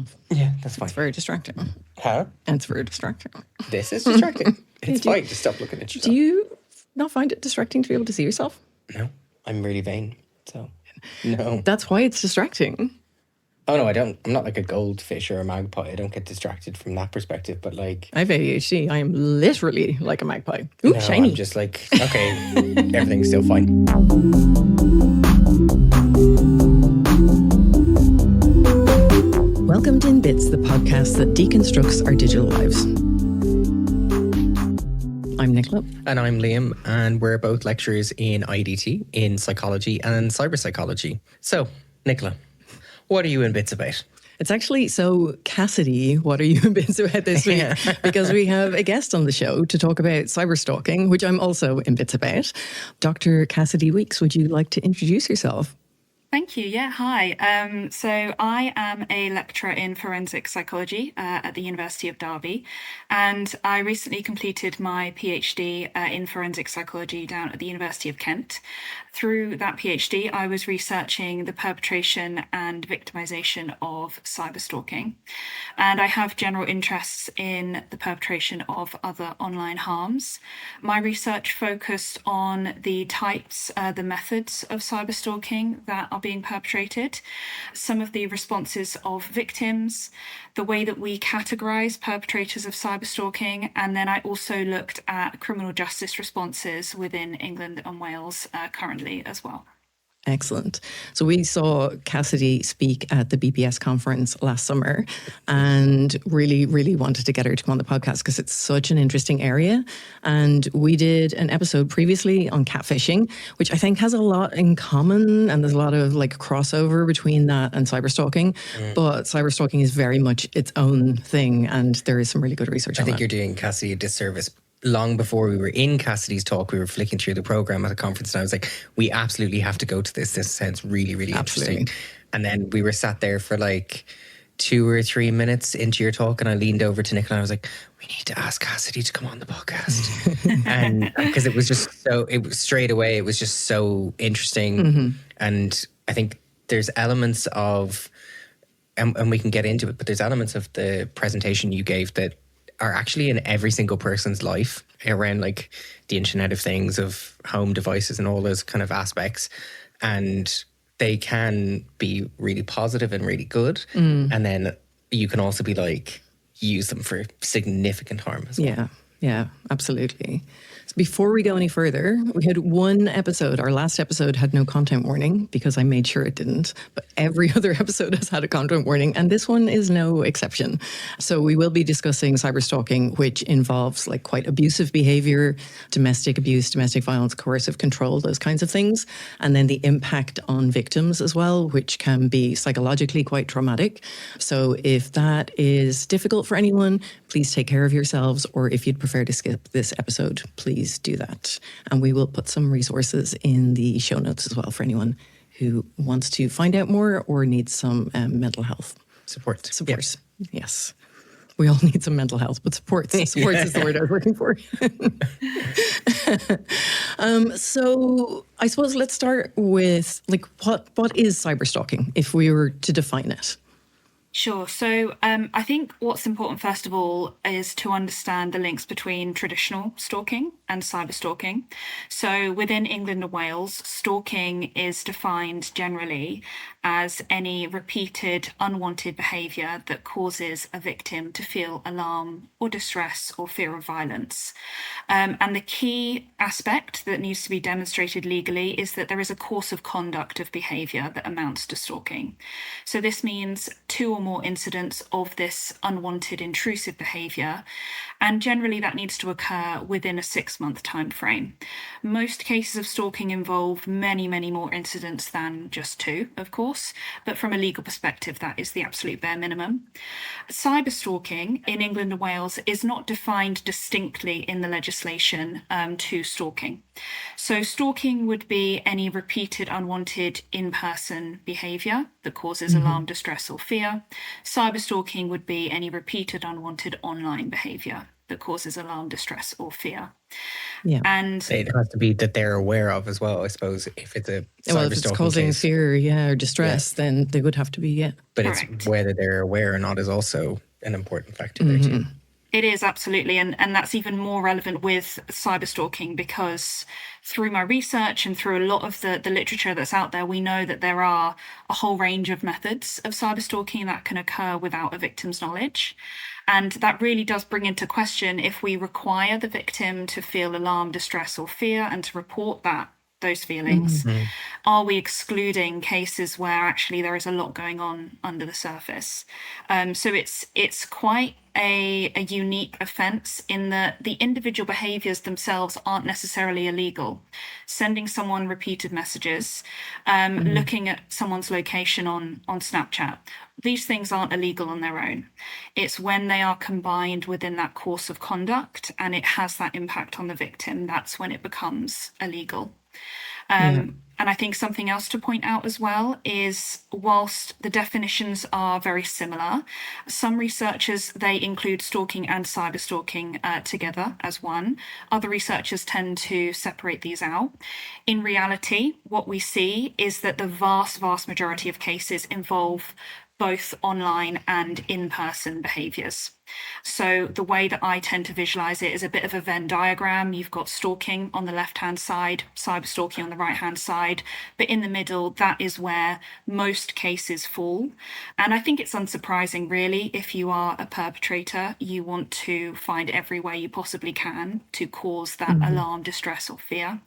off. Yeah, that's fine. It's very distracting. How? It's very distracting. This is distracting. It's fine. Just stop looking at yourself. Do you not find it distracting to be able to see yourself? No, I'm really vain. So, no. That's why it's distracting. Oh, no, I don't. I'm not like a goldfish or a magpie. I don't get distracted from that perspective. But like, I have ADHD. I am literally like a magpie. Ooh, no, shiny. I'm just like, okay, everything's still fine. Welcome to In Bits, the podcast that deconstructs our digital lives. I'm Nicola. And I'm Liam, and we're both lecturers in IDT, in psychology and cyber psychology. So, Nicola, what are you in bits about? It's actually, so Cassidy, what are you in bits about this week? Because we have a guest on the show to talk about cyberstalking, which I'm also in bits about. Dr. Cassidy Weeks, would you like to introduce yourself? Thank you. Yeah, hi. So I am a lecturer in forensic psychology at the University of Derby, and I recently completed my PhD in forensic psychology down at the University of Kent. Through that PhD, I was researching the perpetration and victimization of cyberstalking, and I have general interests in the perpetration of other online harms. My research focused on the types, the methods of cyberstalking that are being perpetrated, some of the responses of victims, the way that we categorize perpetrators of cyberstalking, and then I also looked at criminal justice responses within England and Wales currently as well. Excellent. So we saw Cassidy speak at the BPS conference last summer and really, really wanted to get her to come on the podcast because it's such an interesting area. And we did an episode previously on catfishing, which I think has a lot in common, and there's a lot of like crossover between that and cyberstalking. But cyberstalking is very much its own thing, and there is some really good research on it. I think you're doing Cassidy a disservice. Long before we were in Cassidy's talk, we were flicking through the program at a conference, and I was like, we absolutely have to go to this. This sounds really, really interesting. And then we were sat there for like 2 or 3 minutes into your talk, and I leaned over to Nick and I was like, we need to ask Cassidy to come on the podcast. And because it was just so, it was straight away, it was just so interesting. And I think there's elements of, and we can get into it, but there's elements of the presentation you gave that are actually in every single person's life around like the Internet of Things, of home devices and all those kind of aspects. And they can be really positive and really good. And then you can also be like, use them for significant harm as well. Yeah, absolutely. So before we go any further, we had one episode. Our last episode had no content warning because I made sure it didn't. But every other episode has had a content warning, and this one is no exception. So we will be discussing cyberstalking, which involves like quite abusive behavior, domestic abuse, domestic violence, coercive control, those kinds of things. And then the impact on victims as well, which can be psychologically quite traumatic. So if that is difficult for anyone, please take care of yourselves, or if you'd prefer to skip this episode, please do that. And we will put some resources in the show notes as well for anyone who wants to find out more or needs some mental health Support. Yep. Yes. We all need some mental health, but supports is the word I was looking for. So I suppose let's start with like what is cyberstalking, if we were to define it? Sure. So I think what's important, first of all, is to understand the links between traditional stalking and cyberstalking. So within England and Wales, stalking is defined generally as any repeated unwanted behaviour that causes a victim to feel alarm or distress or fear of violence. And the key aspect that needs to be demonstrated legally is that there is a course of conduct of behaviour that amounts to stalking. So this means 2 or more incidents of this unwanted intrusive behaviour, and generally that needs to occur within a 6-month time frame. Most cases of stalking involve many, many more incidents than just 2, of course, but from a legal perspective that is the absolute bare minimum. Cyberstalking in England and Wales is not defined distinctly in the legislation to stalking. So stalking would be any repeated unwanted in-person behaviour that causes alarm, distress or fear. Cyberstalking would be any repeated unwanted online behaviour. that causes alarm, distress, or fear. Yeah. And it has to be that they're aware of as well, I suppose. If it's a well, if it's causing case, fear, or distress, then they would have to be, but correct. it's whether they're aware or not is also an important factor there too. It is, absolutely. And that's even more relevant with cyberstalking, because through my research and through a lot of the literature that's out there, we know that there are a whole range of methods of cyberstalking that can occur without a victim's knowledge. And that really does bring into question if we require the victim to feel alarm, distress, or fear and to report those feelings. Are we excluding cases where actually there is a lot going on under the surface? So it's quite a unique offence in that the individual behaviours themselves aren't necessarily illegal. Sending someone repeated messages, looking at someone's location on Snapchat, these things aren't illegal on their own. It's when they are combined within that course of conduct and it has that impact on the victim, that's when it becomes illegal. And I think something else to point out as well is, whilst the definitions are very similar, some researchers, they include stalking and cyberstalking together as one. Other researchers tend to separate these out. In reality, what we see is that the vast majority of cases involve both online and in-person behaviours. So the way that I tend to visualise it is a bit of a Venn diagram. You've got stalking on the left-hand side, cyberstalking on the right-hand side, but in the middle, that is where most cases fall. And I think it's unsurprising, really, if you are a perpetrator, you want to find every way you possibly can to cause that alarm, distress, or fear.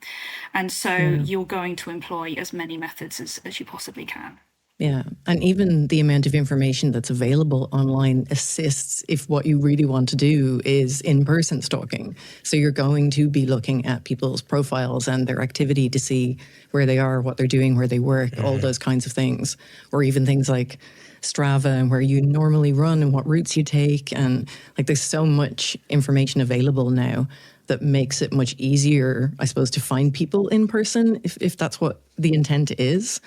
And so you're going to employ as many methods as you possibly can. Yeah. And even the amount of information that's available online assists if what you really want to do is in-person stalking. So you're going to be looking at people's profiles and their activity to see where they are, what they're doing, where they work, all those kinds of things. Or even things like Strava and where you normally run and what routes you take. And like there's so much information available now that makes it much easier, I suppose, to find people in person if that's what the intent is.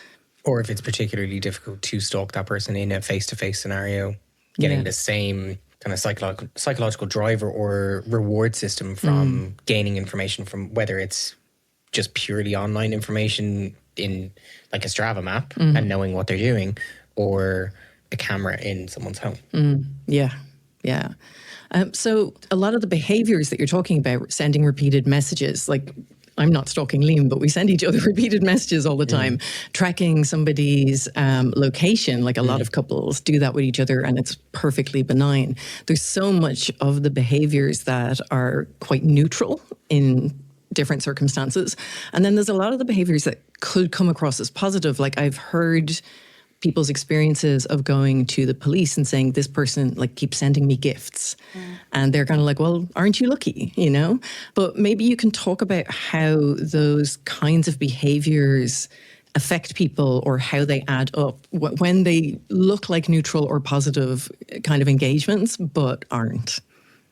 Or if it's particularly difficult to stalk that person in a face-to-face scenario, getting the same kind of psychological driver or reward system from gaining information from, whether it's just purely online information in like a Strava map and knowing what they're doing, or a camera in someone's home. Yeah. So a lot of the behaviors that you're talking about, sending repeated messages, like I'm not stalking Liam, but we send each other repeated messages all the time. Tracking somebody's location, like a lot of couples do that with each other, and it's perfectly benign. There's so much of the behaviors that are quite neutral in different circumstances. And then there's a lot of the behaviors that could come across as positive. Like I've heard people's experiences of going to the police and saying, this person like keeps sending me gifts. And they're kind of like, well, aren't you lucky, you know? But maybe you can talk about how those kinds of behaviors affect people or how they add up when they look like neutral or positive kind of engagements, but aren't.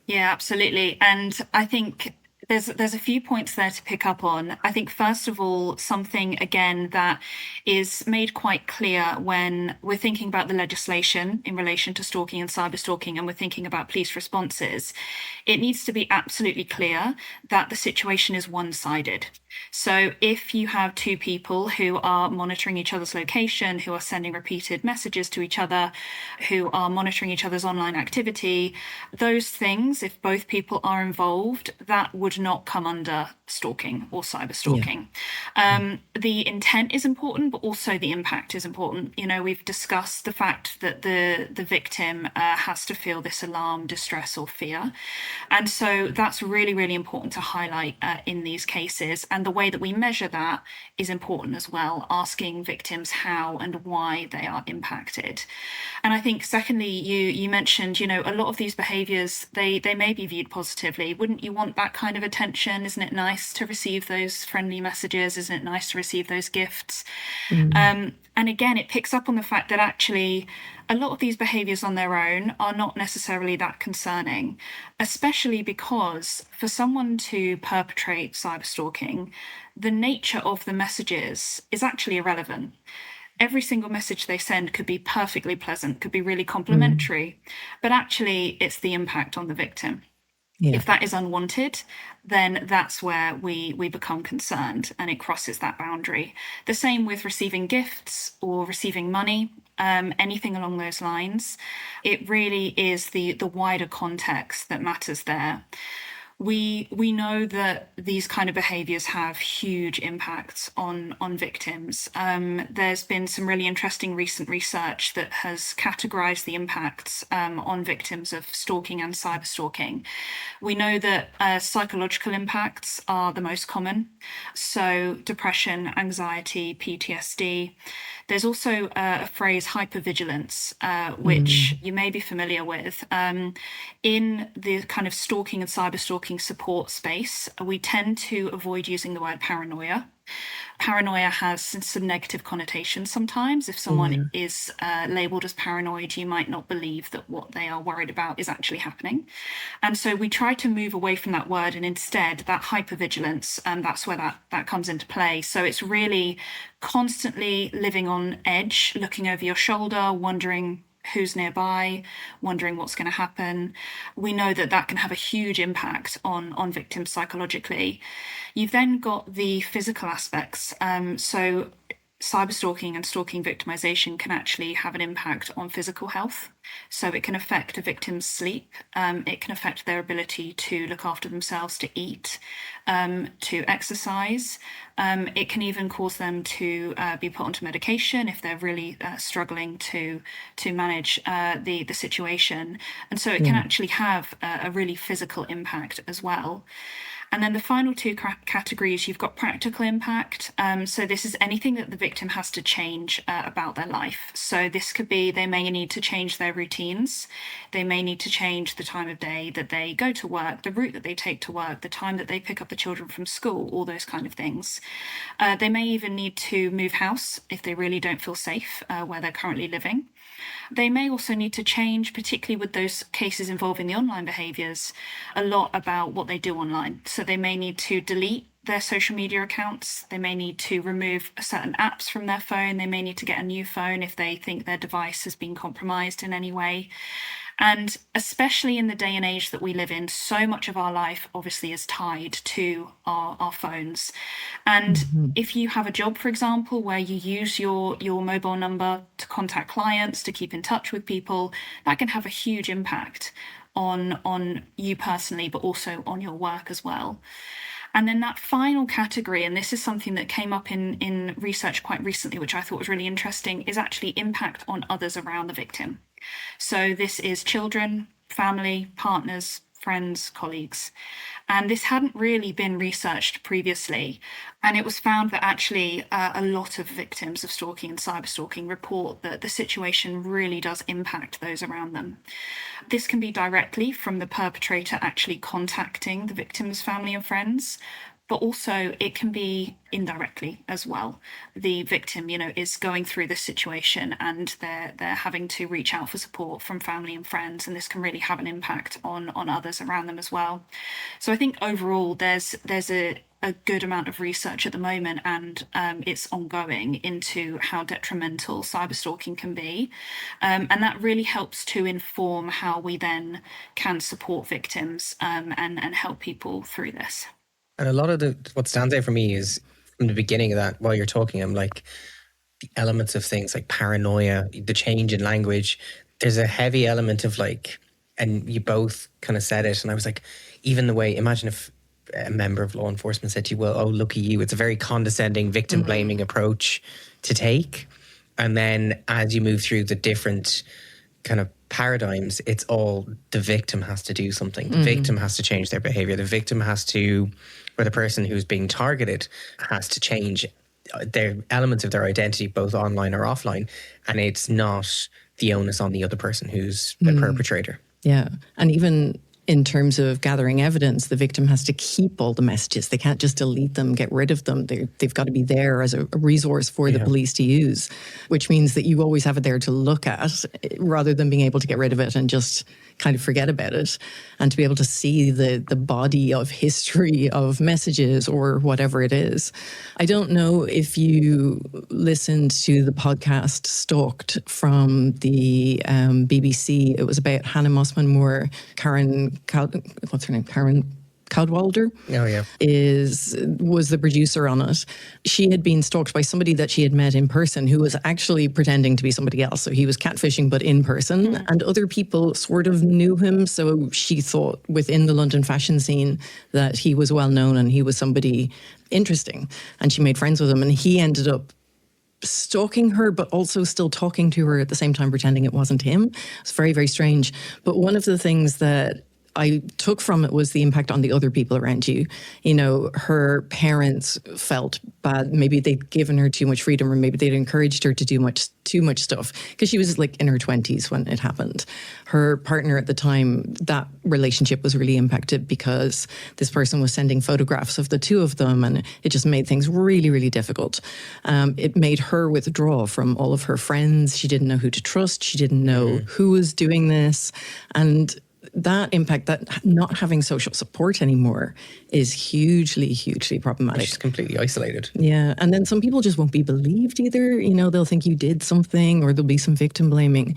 Yeah, absolutely. And I think there's a few points there to pick up on. I think, first of all, something, again, that is made quite clear when we're thinking about the legislation in relation to stalking and cyberstalking, and we're thinking about police responses, it needs to be absolutely clear that the situation is one-sided. So if you have two people who are monitoring each other's location, who are sending repeated messages to each other, who are monitoring each other's online activity, those things, if both people are involved, that would not come under stalking or cyberstalking. The intent is important, but also the impact is important. You know, we've discussed the fact that the victim has to feel this alarm, distress, or fear. And so that's really, really important to highlight in these cases. And the way that we measure that is important as well, asking victims how and why they are impacted. And I think, secondly, you mentioned, you know, a lot of these behaviours, they may be viewed positively. Wouldn't you want that kind of attention? Isn't it nice to receive those friendly messages? Isn't it nice to receive those gifts? And again, it picks up on the fact that actually a lot of these behaviours on their own are not necessarily that concerning, especially because for someone to perpetrate cyberstalking, the nature of the messages is actually irrelevant. Every single message they send could be perfectly pleasant, could be really complimentary, but actually it's the impact on the victim. If that is unwanted, then that's where we become concerned and it crosses that boundary. The same with receiving gifts or receiving money, anything along those lines. It really is the wider context that matters there. We know that these kind of behaviours have huge impacts on victims. There's been some really interesting recent research that has categorised the impacts on victims of stalking and cyberstalking. We know that psychological impacts are the most common, so depression, anxiety, PTSD. There's also a phrase hypervigilance, which you may be familiar with. In the kind of stalking and cyberstalking support space, we tend to avoid using the word paranoia. Paranoia has some negative connotations sometimes. If someone is labelled as paranoid, you might not believe that what they are worried about is actually happening. And so we try to move away from that word, and instead that hypervigilance, and that's where that comes into play. So it's really constantly living on edge, looking over your shoulder, wondering who's nearby, wondering what's going to happen. We know that can have a huge impact on victims psychologically. You've then got the physical aspects. So cyberstalking and stalking victimization can actually have an impact on physical health. So it can affect a victim's sleep. It can affect their ability to look after themselves, to eat, to exercise. It can even cause them to be put onto medication if they're really struggling to manage the situation. And so it can actually have a really physical impact as well. And then the final two categories, you've got practical impact. So this is anything that the victim has to change about their life. So this could be they may need to change their routines. They may need to change the time of day that they go to work, the route that they take to work, the time that they pick up the children from school, all those kind of things. They may even need to move house if they really don't feel safe where they're currently living. They may also need to change, particularly with those cases involving the online behaviours, a lot about what they do online. So they may need to delete their social media accounts. They may need to remove certain apps from their phone. They may need to get a new phone if they think their device has been compromised in any way. And especially in the day and age that we live in, so much of our life obviously is tied to our phones. And if you have a job, for example, where you use your mobile number to contact clients, to keep in touch with people, that can have a huge impact on you personally, but also on your work as well. And then that final category, and this is something that came up in research quite recently, which I thought was really interesting, is actually impact on others around the victim. So this is children, family, partners, friends, colleagues. And this hadn't really been researched previously. And it was found that actually a lot of victims of stalking and cyberstalking report that the situation really does impact those around them. This can be directly from the perpetrator actually contacting the victim's family and friends, but also it can be indirectly as well. The victim, is going through this situation and they're having to reach out for support from family and friends, and this can really have an impact on others around them as well. So I think overall there's a good amount of research at the moment, and it's ongoing, into how detrimental cyberstalking can be. And that really helps to inform how we then can support victims and help people through this. And a lot of what stands out for me is from the beginning of that, while you're talking, I'm like, the elements of things like paranoia, the change in language, there's a heavy element of and you both kind of said it. And I was like, even the way, imagine if a member of law enforcement said to you, well, oh, look at you. It's a very condescending, victim blaming approach to take. And then as you move through the different kind of paradigms, it's all the victim has to do something. The victim has to change their behavior. The victim has to, or the person who's being targeted has to change their elements of their identity, both online or offline. And it's not the onus on the other person who's the perpetrator. Yeah. And even in terms of gathering evidence, the victim has to keep all the messages. They can't just delete them, get rid of them. They've got to be there as a resource for the police to use, which means that you always have it there to look at rather than being able to get rid of it and just kind of forget about it, and to be able to see the body of history of messages or whatever it is. I don't know if you listened to the podcast Stalked from the BBC. It was about Hannah Mossman Moore, Karen what's her name? Karen Cadwalder. Oh, yeah. Was the producer on it. She had been stalked by somebody that she had met in person who was actually pretending to be somebody else. So he was catfishing, but in person. And other people sort of knew him. So she thought within the London fashion scene that he was well known and he was somebody interesting. And she made friends with him. And he ended up stalking her, but also still talking to her at the same time, pretending it wasn't him. It's very, very strange. But one of the things that I took from it was the impact on the other people around you. You know, her parents felt bad. Maybe they'd given her too much freedom, or maybe they'd encouraged her to do too much stuff, because she was like in her 20s when it happened. Her partner at the time, that relationship was really impacted because this person was sending photographs of the two of them, and it just made things really, really difficult. It made her withdraw from all of her friends. She didn't know who to trust. She didn't know who was doing this. And that impact, that not having social support anymore, is hugely, hugely problematic. She's completely isolated. Yeah. And then some people just won't be believed either. You know, they'll think you did something, or there'll be some victim blaming.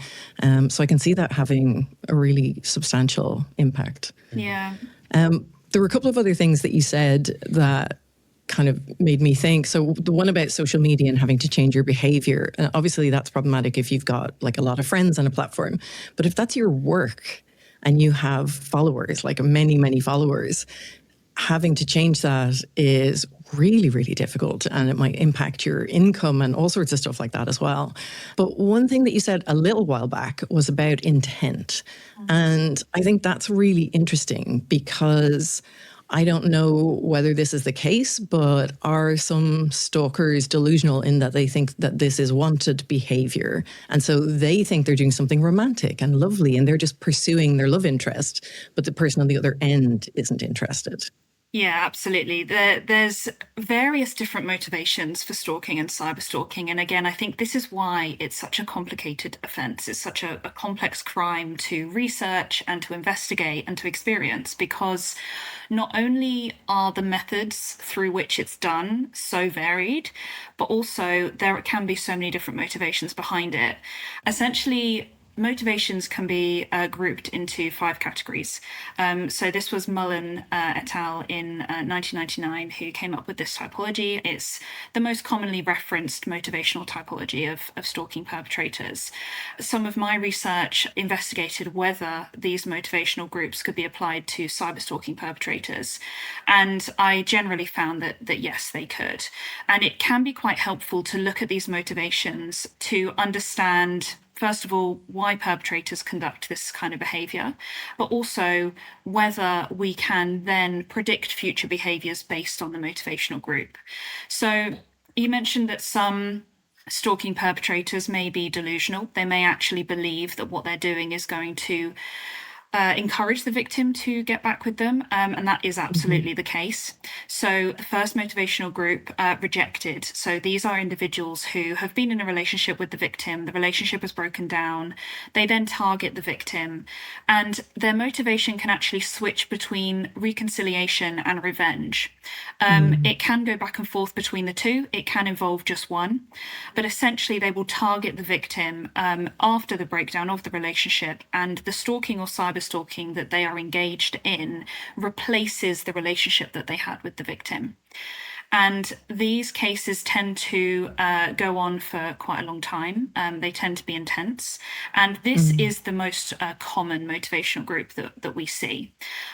So I can see that having a really substantial impact. Yeah. There were a couple of other things that you said that kind of made me think. So the one about social media and having to change your behavior, obviously that's problematic if you've got like a lot of friends on a platform. But if that's your work, and you have followers, like many, many followers, having to change that is really, really difficult, and it might impact your income and all sorts of stuff like that as well. But one thing that you said a little while back was about intent. And I think that's really interesting, because I don't know whether this is the case, but are some stalkers delusional in that they think that this is wanted behavior? And so they think they're doing something romantic and lovely, and they're just pursuing their love interest, but the person on the other end isn't interested. Yeah, absolutely. There's various different motivations for stalking and cyberstalking. And again, I think this is why it's such a complicated offence. It's such a complex crime to research and to investigate and to experience, because not only are the methods through which it's done so varied, but also there can be so many different motivations behind it. Essentially, motivations can be grouped into 5 categories. So this was Mullen et al. In 1999 who came up with this typology. It's the most commonly referenced motivational typology of stalking perpetrators. Some of my research investigated whether these motivational groups could be applied to cyberstalking perpetrators. And I generally found that yes, they could. And it can be quite helpful to look at these motivations to understand, first of all, why perpetrators conduct this kind of behaviour, but also whether we can then predict future behaviours based on the motivational group. So you mentioned that some stalking perpetrators may be delusional. They may actually believe that what they're doing is going to encourage the victim to get back with them, and that is absolutely the case. So the first motivational group, rejected. So these are individuals who have been in a relationship with the victim, the relationship has broken down, they then target the victim, and their motivation can actually switch between reconciliation and revenge. It can go back and forth between the two, it can involve just one, but essentially they will target the victim after the breakdown of the relationship, and the stalking or cyberstalking that they are engaged in replaces the relationship that they had with the victim. And these cases tend to go on for quite a long time. They tend to be intense. And this is the most common motivational group that we see.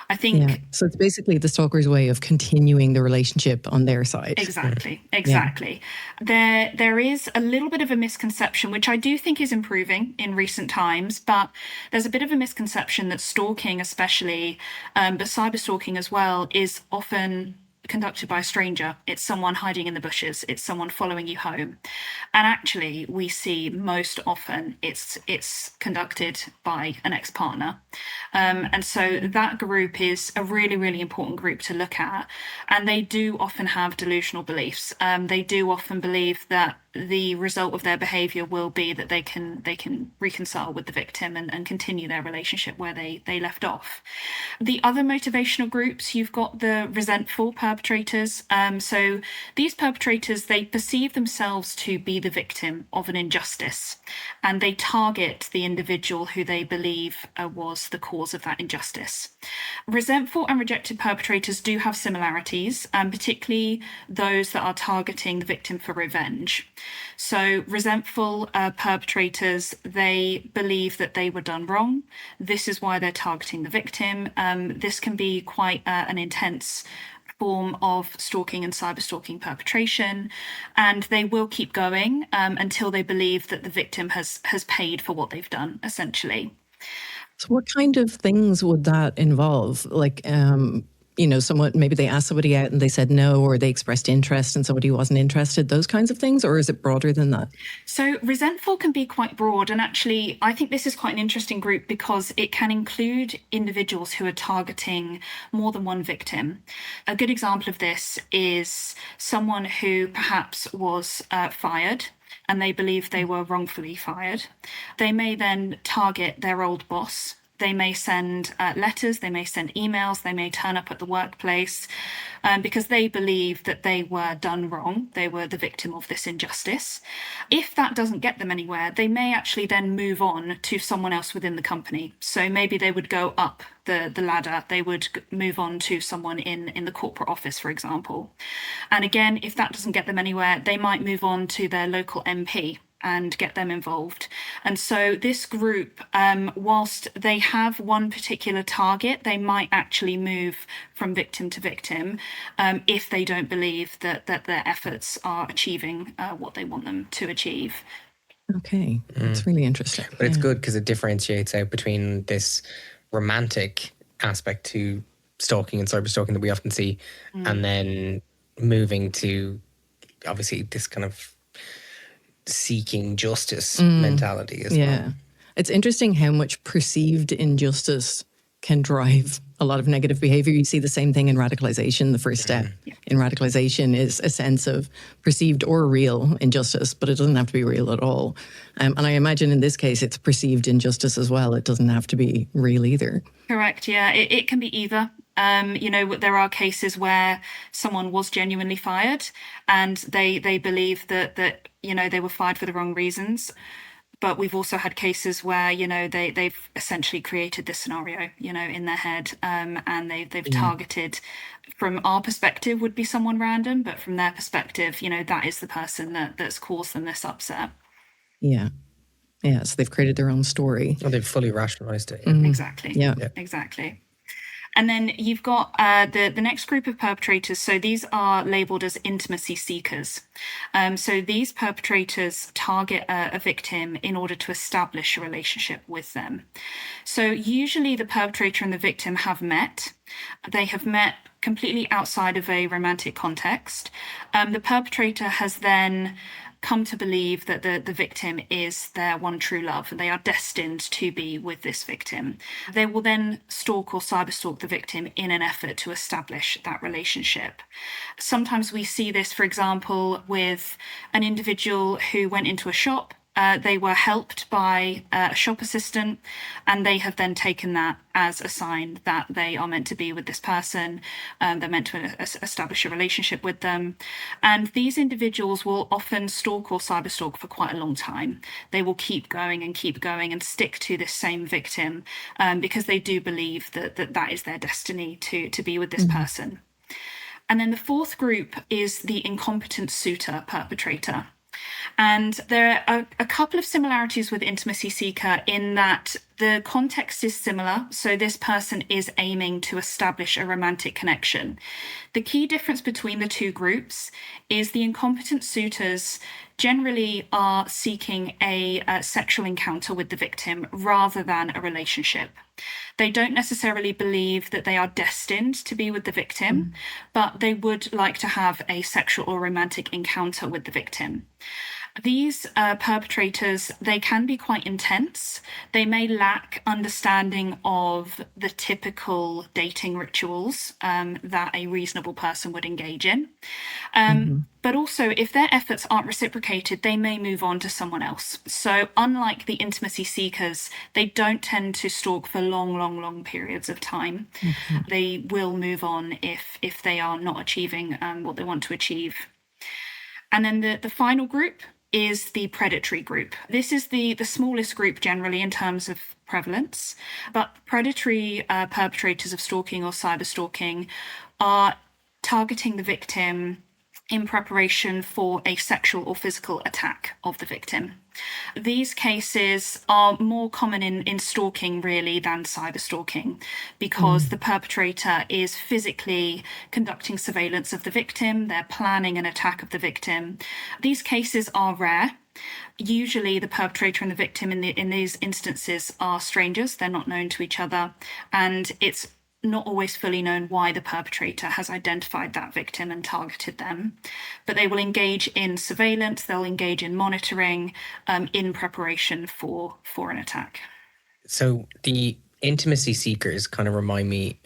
I think... Yeah. So it's basically the stalker's way of continuing the relationship on their side. Exactly. Yeah. There is a little bit of a misconception, which I do think is improving in recent times, but there's a bit of a misconception that stalking especially, but cyberstalking as well, is often conducted by a stranger. It's someone hiding in the bushes. It's someone following you home. And actually, we see most often it's conducted by an ex-partner. And so that group is a really, really important group to look at. And they do often have delusional beliefs. They do often believe that the result of their behavior will be that they can reconcile with the victim and continue their relationship where they left off. The other motivational groups, you've got the resentful perpetrators. So these perpetrators, they perceive themselves to be the victim of an injustice, and they target the individual who they believe was the cause of that injustice. Resentful and rejected perpetrators do have similarities, particularly those that are targeting the victim for revenge. So resentful perpetrators, they believe that they were done wrong. This is why they're targeting the victim. This can be quite an intense form of stalking and cyberstalking perpetration, and they will keep going until they believe that the victim has paid for what they've done, essentially. So what kind of things would that involve? Like, someone, maybe they asked somebody out and they said no, or they expressed interest and somebody wasn't interested, those kinds of things, or is it broader than that? So resentful can be quite broad, and actually I think this is quite an interesting group because it can include individuals who are targeting more than one victim. A good example of this is someone who perhaps was fired and they believe they were wrongfully fired. They may then target their old boss. They may send letters, they may send emails, they may turn up at the workplace because they believe that they were done wrong. They were the victim of this injustice. If that doesn't get them anywhere, they may actually then move on to someone else within the company. So maybe they would go up the ladder. They would move on to someone in the corporate office, for example. And again, if that doesn't get them anywhere, they might move on to their local MP and get them involved. And so this group, whilst they have one particular target, they might actually move from victim to victim if they don't believe that their efforts are achieving what they want them to achieve. Okay, that's really interesting. But it's good because it differentiates out between this romantic aspect to stalking and cyberstalking that we often see, and then moving to obviously this kind of seeking justice mentality as well. It's interesting how much perceived injustice can drive a lot of negative behavior. You see the same thing in radicalization. The first step in radicalization is a sense of perceived or real injustice, but it doesn't have to be real at all. And I imagine in this case, it's perceived injustice as well. It doesn't have to be real either. Correct. Yeah, it can be either. There are cases where someone was genuinely fired and they believe that they were fired for the wrong reasons. But we've also had cases where, they've essentially created this scenario, in their head, and they've targeted, from our perspective, would be someone random, but from their perspective, that is the person that's caused them this upset. Yeah. Yeah, so they've created their own story. Well, they've fully rationalized it. Exactly. Yeah. Exactly. And then you've got the next group of perpetrators. So these are labeled as intimacy seekers. So these perpetrators target a victim in order to establish a relationship with them. So usually the perpetrator and the victim have met. They have met completely outside of a romantic context. The perpetrator has then come to believe that the victim is their one true love and they are destined to be with this victim. They will then stalk or cyberstalk the victim in an effort to establish that relationship. Sometimes we see this, for example, with an individual who went into a shop. They were helped by a shop assistant, and they have then taken that as a sign that they are meant to be with this person. They're meant to establish a relationship with them. And these individuals will often stalk or cyberstalk for quite a long time. They will keep going and stick to this same victim because they do believe that is their destiny to be with this person. And then the fourth group is the incompetent suitor perpetrator. And there are a couple of similarities with intimacy seeker in that the context is similar. So this person is aiming to establish a romantic connection. The key difference between the two groups is the incompetent suitors generally are seeking a sexual encounter with the victim rather than a relationship. They don't necessarily believe that they are destined to be with the victim, but they would like to have a sexual or romantic encounter with the victim. These perpetrators, they can be quite intense. They may lack understanding of the typical dating rituals that a reasonable person would engage in. But also, if their efforts aren't reciprocated, they may move on to someone else. So unlike the intimacy seekers, they don't tend to stalk for long periods of time. They will move on if they are not achieving what they want to achieve. And then the final group is the predatory group. This is the smallest group generally in terms of prevalence, but predatory perpetrators of stalking or cyberstalking are targeting the victim in preparation for a sexual or physical attack of the victim. These cases are more common in stalking really than cyberstalking, because the perpetrator is physically conducting surveillance of the victim, they're planning an attack of the victim. These cases are rare. Usually the perpetrator and the victim in these instances are strangers, they're not known to each other, and it's not always fully known why the perpetrator has identified that victim and targeted them. But they will engage in surveillance, they'll engage in monitoring in preparation for an attack. So the intimacy seekers kind of remind me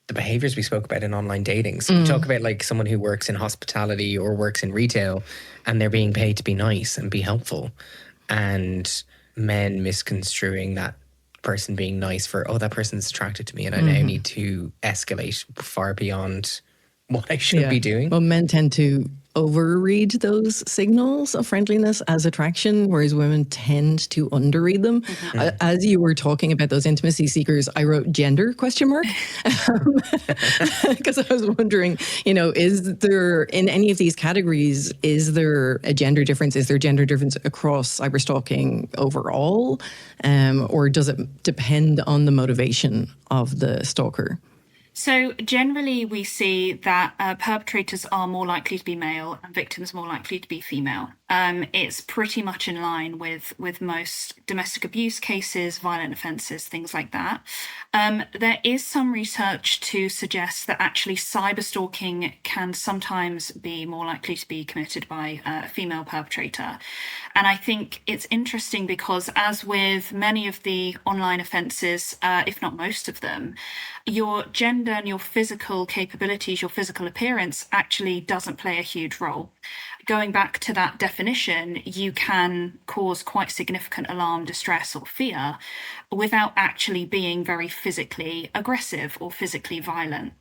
the behaviors we spoke about in online dating. So we talk about like someone who works in hospitality or works in retail and they're being paid to be nice and be helpful, and men misconstruing that person being nice for, oh, that person's attracted to me and I now need to escalate far beyond what I should be doing. Well, men tend to overread those signals of friendliness as attraction, whereas women tend to underread them. As you were talking about those intimacy seekers, I wrote gender ? Because I was wondering, is there, in any of these categories, is there a gender difference? Is there gender difference across cyberstalking overall? Or does it depend on the motivation of the stalker? So generally we see that perpetrators are more likely to be male and victims more likely to be female. It's pretty much in line with most domestic abuse cases, violent offences, things like that. There is some research to suggest that actually cyberstalking can sometimes be more likely to be committed by a female perpetrator. And I think it's interesting because, as with many of the online offences, if not most of them, your gender and your physical capabilities, your physical appearance actually doesn't play a huge role. Going back to that definition, you can cause quite significant alarm, distress, or fear without actually being very physically aggressive or physically violent.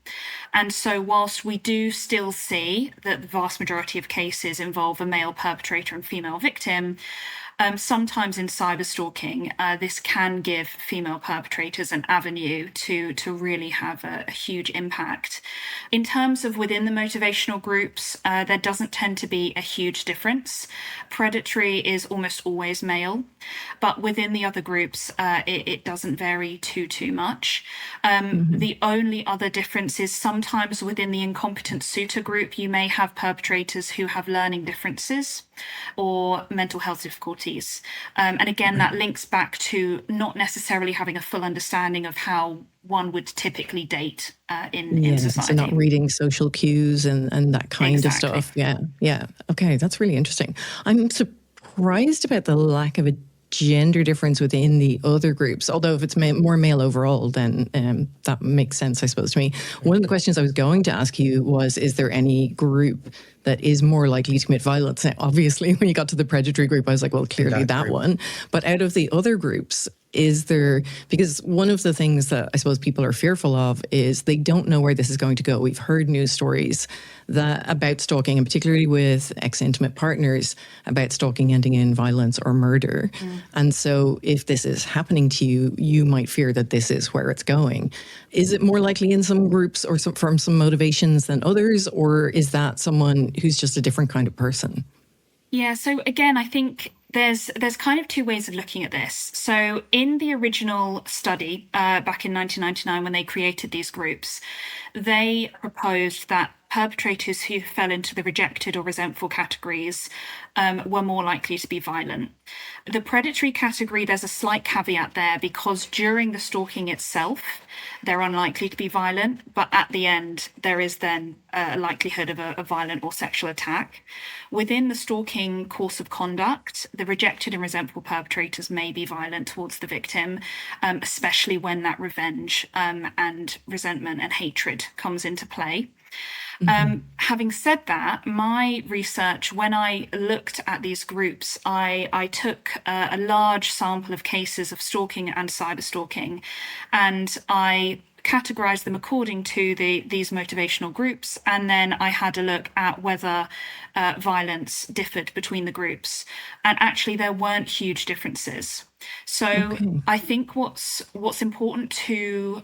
And so whilst we do still see that the vast majority of cases involve a male perpetrator and female victim, sometimes in cyberstalking, this can give female perpetrators an avenue to really have a huge impact. In terms of within the motivational groups, there doesn't tend to be a huge difference. Predatory is almost always male, but within the other groups, it doesn't vary too much. The only other difference is sometimes within the incompetent suitor group, you may have perpetrators who have learning differences or mental health difficulties. And again, that links back to not necessarily having a full understanding of how one would typically date in society. So not reading social cues and that kind of stuff. Yeah. Okay, that's really interesting. I'm surprised about the lack of a gender difference within the other groups, although if it's more male overall, then that makes sense, I suppose, to me. One of the questions I was going to ask you was, is there any group that is more likely to commit violence? Now, obviously, when you got to the predatory group, I was like, well, clearly that one. But out of the other groups, is there, because one of the things that I suppose people are fearful of is they don't know where this is going to go. We've heard news stories about stalking, and particularly with ex-intimate partners, about stalking ending in violence or murder. And so if this is happening to you, you might fear that this is where it's going. Is it more likely in some groups or from some motivations than others, or is that someone who's just a different kind of person? Yeah, so again, I think there's kind of two ways of looking at this. So in the original study back in 1999, when they created these groups, they proposed that perpetrators who fell into the rejected or resentful categories were more likely to be violent. The predatory category, there's a slight caveat there, because during the stalking itself, they're unlikely to be violent, but at the end, there is then a likelihood of a violent or sexual attack. Within the stalking course of conduct, the rejected and resentful perpetrators may be violent towards the victim, especially when that revenge and resentment and hatred comes into play. Having said that, my research, when I looked at these groups, I took a large sample of cases of stalking and cyberstalking, and I categorized them according to these motivational groups, and then I had a look at whether violence differed between the groups, and actually there weren't huge differences. So I think what's important to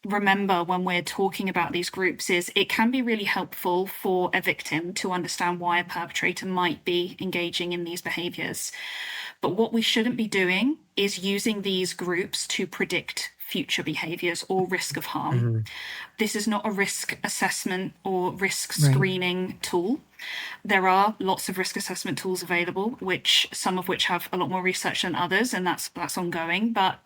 remember when we're talking about these groups is it can be really helpful for a victim to understand why a perpetrator might be engaging in these behaviors. But what we shouldn't be doing is using these groups to predict future behaviors or risk of harm. This is not a risk assessment or risk screening tool. There are lots of risk assessment tools available, some of which have a lot more research than others, and that's ongoing. But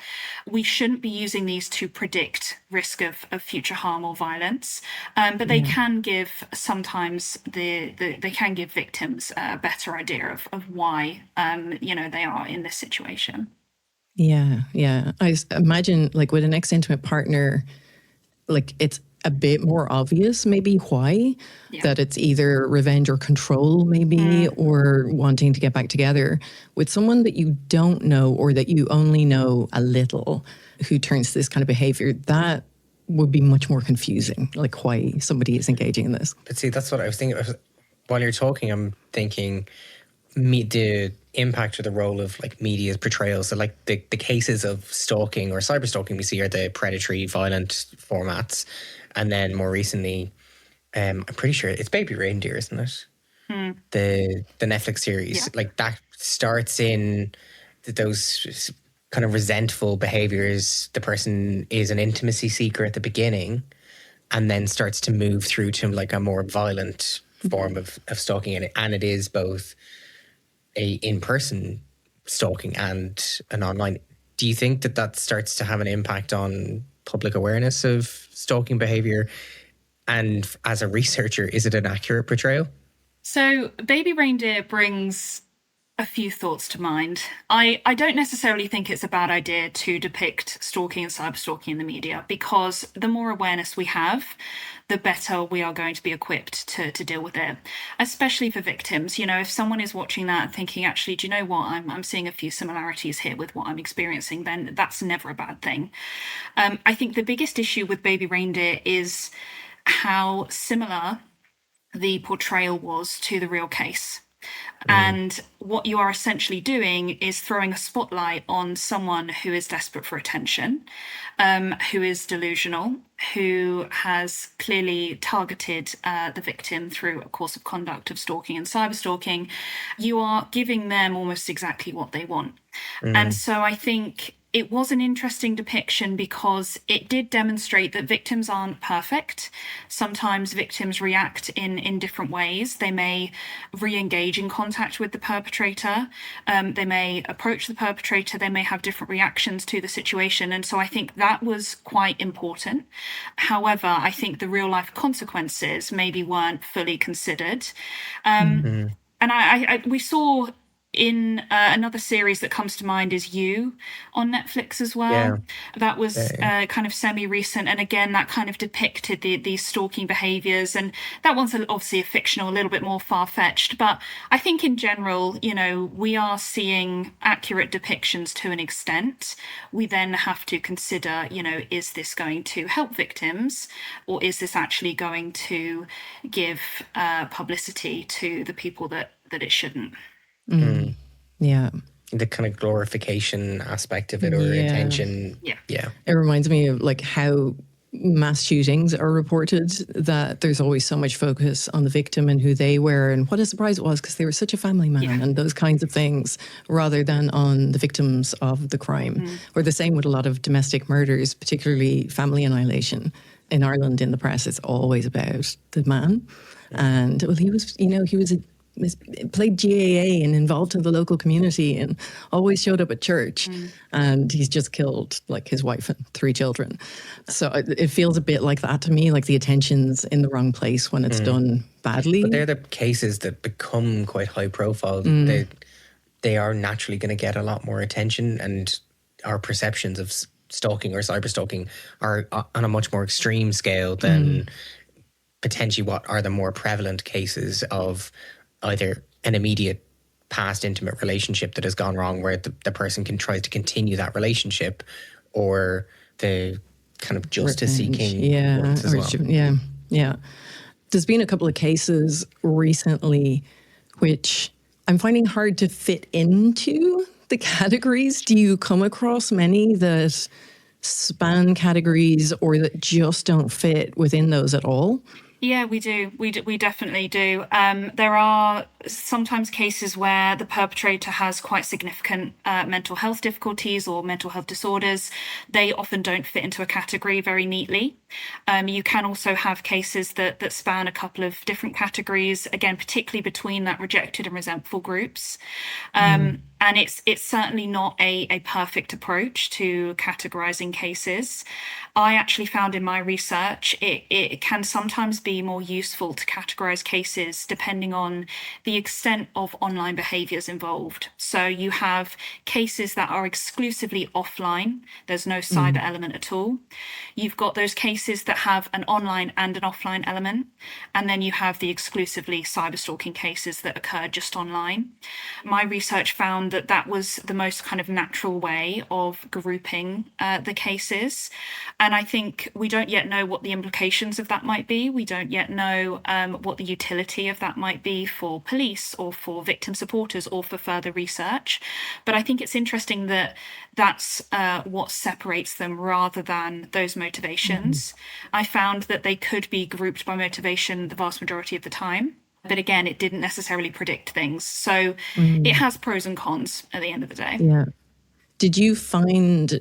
we shouldn't be using these to predict risk of future harm or violence. But they can give sometimes they can give victims a better idea of why they are in this situation. Yeah. I imagine, like, with an ex-intimate partner, like, it's a bit more obvious maybe why, that it's either revenge or control maybe, or wanting to get back together. With someone that you don't know, or that you only know a little, who turns to this kind of behavior, that would be much more confusing, like why somebody is engaging in this. But see, that's what I was thinking. While you're talking, I'm thinking the impact or the role of like media's portrayal. So like the cases of stalking or cyberstalking we see are the predatory, violent formats. And then more recently, I'm pretty sure it's Baby Reindeer, isn't it? The Netflix series, like that starts in those kind of resentful behaviors. The person is an intimacy seeker at the beginning, and then starts to move through to like a more violent form of stalking. And it is both a in-person stalking and an online. Do you think that starts to have an impact on public awareness of stalking behavior? And as a researcher, is it an accurate portrayal? So Baby Reindeer brings a few thoughts to mind. I don't necessarily think it's a bad idea to depict stalking and cyberstalking in the media, because the more awareness we have, the better we are going to be equipped to deal with it, especially for victims. If someone is watching that and thinking, actually, do you know what, I'm seeing a few similarities here with what I'm experiencing, then that's never a bad thing. I think the biggest issue with Baby Reindeer is how similar the portrayal was to the real case. And what you are essentially doing is throwing a spotlight on someone who is desperate for attention, who is delusional, who has clearly targeted the victim through a course of conduct of stalking and cyberstalking. You are giving them almost exactly what they want. And so I think it was an interesting depiction because it did demonstrate that victims aren't perfect. Sometimes victims react in different ways. They may re-engage in contact with the perpetrator. They may approach the perpetrator. They may have different reactions to the situation. And so I think that was quite important. However, I think the real life consequences maybe weren't fully considered. And we saw in another series that comes to mind is You on Netflix as well. That was kind of semi-recent, and again that kind of depicted these stalking behaviors, and that one's obviously a fictional, a little bit more far-fetched, but I think in general, we are seeing accurate depictions to an extent. We then have to consider, is this going to help victims, or is this actually going to give publicity to the people that it shouldn't? Yeah. The kind of glorification aspect of it, or attention. Yeah. It reminds me of like how mass shootings are reported, that there's always so much focus on the victim and who they were and what a surprise it was because they were such a family man and those kinds of things, rather than on the victims of the crime. Or the same with a lot of domestic murders, particularly family annihilation. In Ireland, in the press, it's always about the man. And well, he was played GAA and involved in the local community and always showed up at church, and he's just killed like his wife and 3 children. So it feels a bit like that to me, like the attention's in the wrong place when it's done badly. But they're the cases that become quite high profile. They are naturally going to get a lot more attention, and our perceptions of stalking or cyberstalking are on a much more extreme scale than potentially what are the more prevalent cases of either an immediate past intimate relationship that has gone wrong where the person can try to continue that relationship, or the kind of justice seeking ones as well. Yeah. There's been a couple of cases recently which I'm finding hard to fit into the categories. Do you come across many that span categories or that just don't fit within those at all? Yeah, we do. We definitely do. There are sometimes cases where the perpetrator has quite significant mental health difficulties or mental health disorders. They often don't fit into a category very neatly. You can also have cases that span a couple of different categories, again, particularly between that rejected and resentful groups. And it's certainly not a perfect approach to categorizing cases. I actually found in my research it can sometimes be more useful to categorize cases depending on the extent of online behaviors involved. So you have cases that are exclusively offline. There's no cyber element at all. You've got those cases that have an online and an offline element. And then you have the exclusively cyberstalking cases that occur just online. My research found that was the most kind of natural way of grouping the cases. And I think we don't yet know what the implications of that might be. We don't yet know what the utility of that might be for police or for victim supporters or for further research. But I think it's interesting that that's what separates them rather than those motivations. I found that they could be grouped by motivation the vast majority of the time. But again, it didn't necessarily predict things. So it has pros and cons at the end of the day. Yeah. Did you find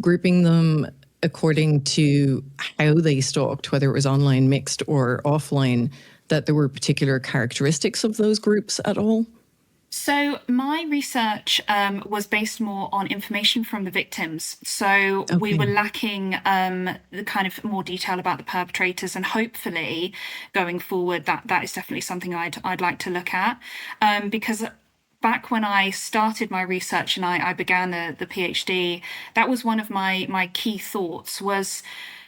grouping them according to how they stalked, whether it was online, mixed or offline, that there were particular characteristics of those groups at all? So my research was based more on information from the victims. So we were lacking the kind of more detail about the perpetrators, and hopefully going forward, that is definitely something I'd like to look at, because back when I started my research and I began the PhD, that was one of my key thoughts was,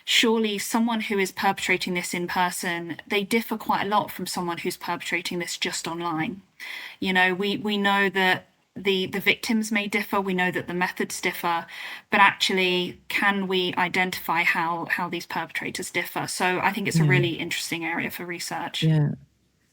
surely someone who is perpetrating this in person, they differ quite a lot from someone who's perpetrating this just online. You know, we know that the victims may differ, we know that the methods differ, but actually, can we identify how these perpetrators differ? So I think it's a really interesting area for research. Yeah,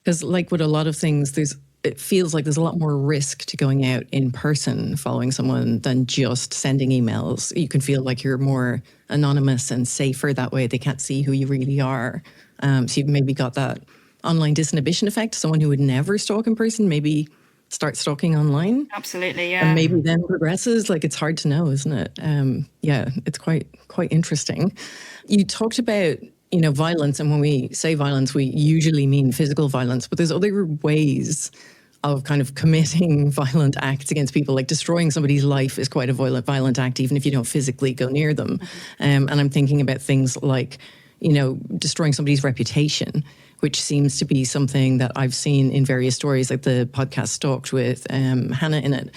because like with a lot of things, it feels like there's a lot more risk to going out in person following someone than just sending emails. You can feel like you're more anonymous and safer that way. They can't see who you really are. So you've maybe got that online disinhibition effect. Someone who would never stalk in person maybe starts stalking online. Absolutely, yeah. And maybe then progresses. Like, it's hard to know, isn't it? Yeah, it's quite interesting. You talked about, you know, violence, and when we say violence, we usually mean physical violence, but there's other ways of kind of committing violent acts against people. Like destroying somebody's life is quite a violent act, even if you don't physically go near them. And I'm thinking about things like, you know, destroying somebody's reputation, which seems to be something that I've seen in various stories, like the podcast Stalked with Hannah in it.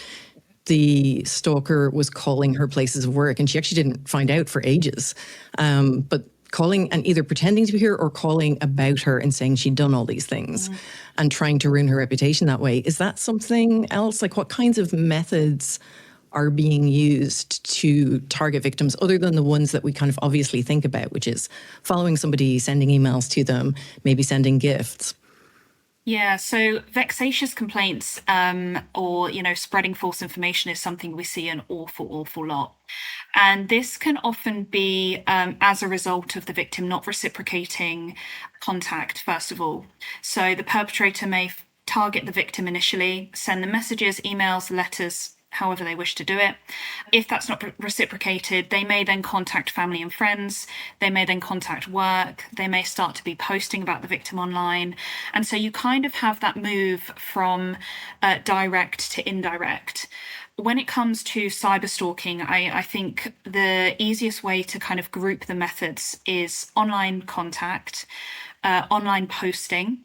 The stalker was calling her places of work, and she actually didn't find out for ages. But calling and either pretending to be her or calling about her and saying she'd done all these things and trying to ruin her reputation that way. Is that something else? Like, what kinds of methods are being used to target victims other than the ones that we kind of obviously think about, which is following somebody, sending emails to them, maybe sending gifts? Yeah, so vexatious complaints or, you know, spreading false information is something we see an awful lot. And this can often be as a result of the victim not reciprocating contact, first of all. So the perpetrator may target the victim initially, send them messages, emails, letters, however they wish to do it. If that's not reciprocated, they may then contact family and friends. They may then contact work. They may start to be posting about the victim online. And so you kind of have that move from direct to indirect. When it comes to cyberstalking, I think the easiest way to kind of group the methods is online contact, online posting,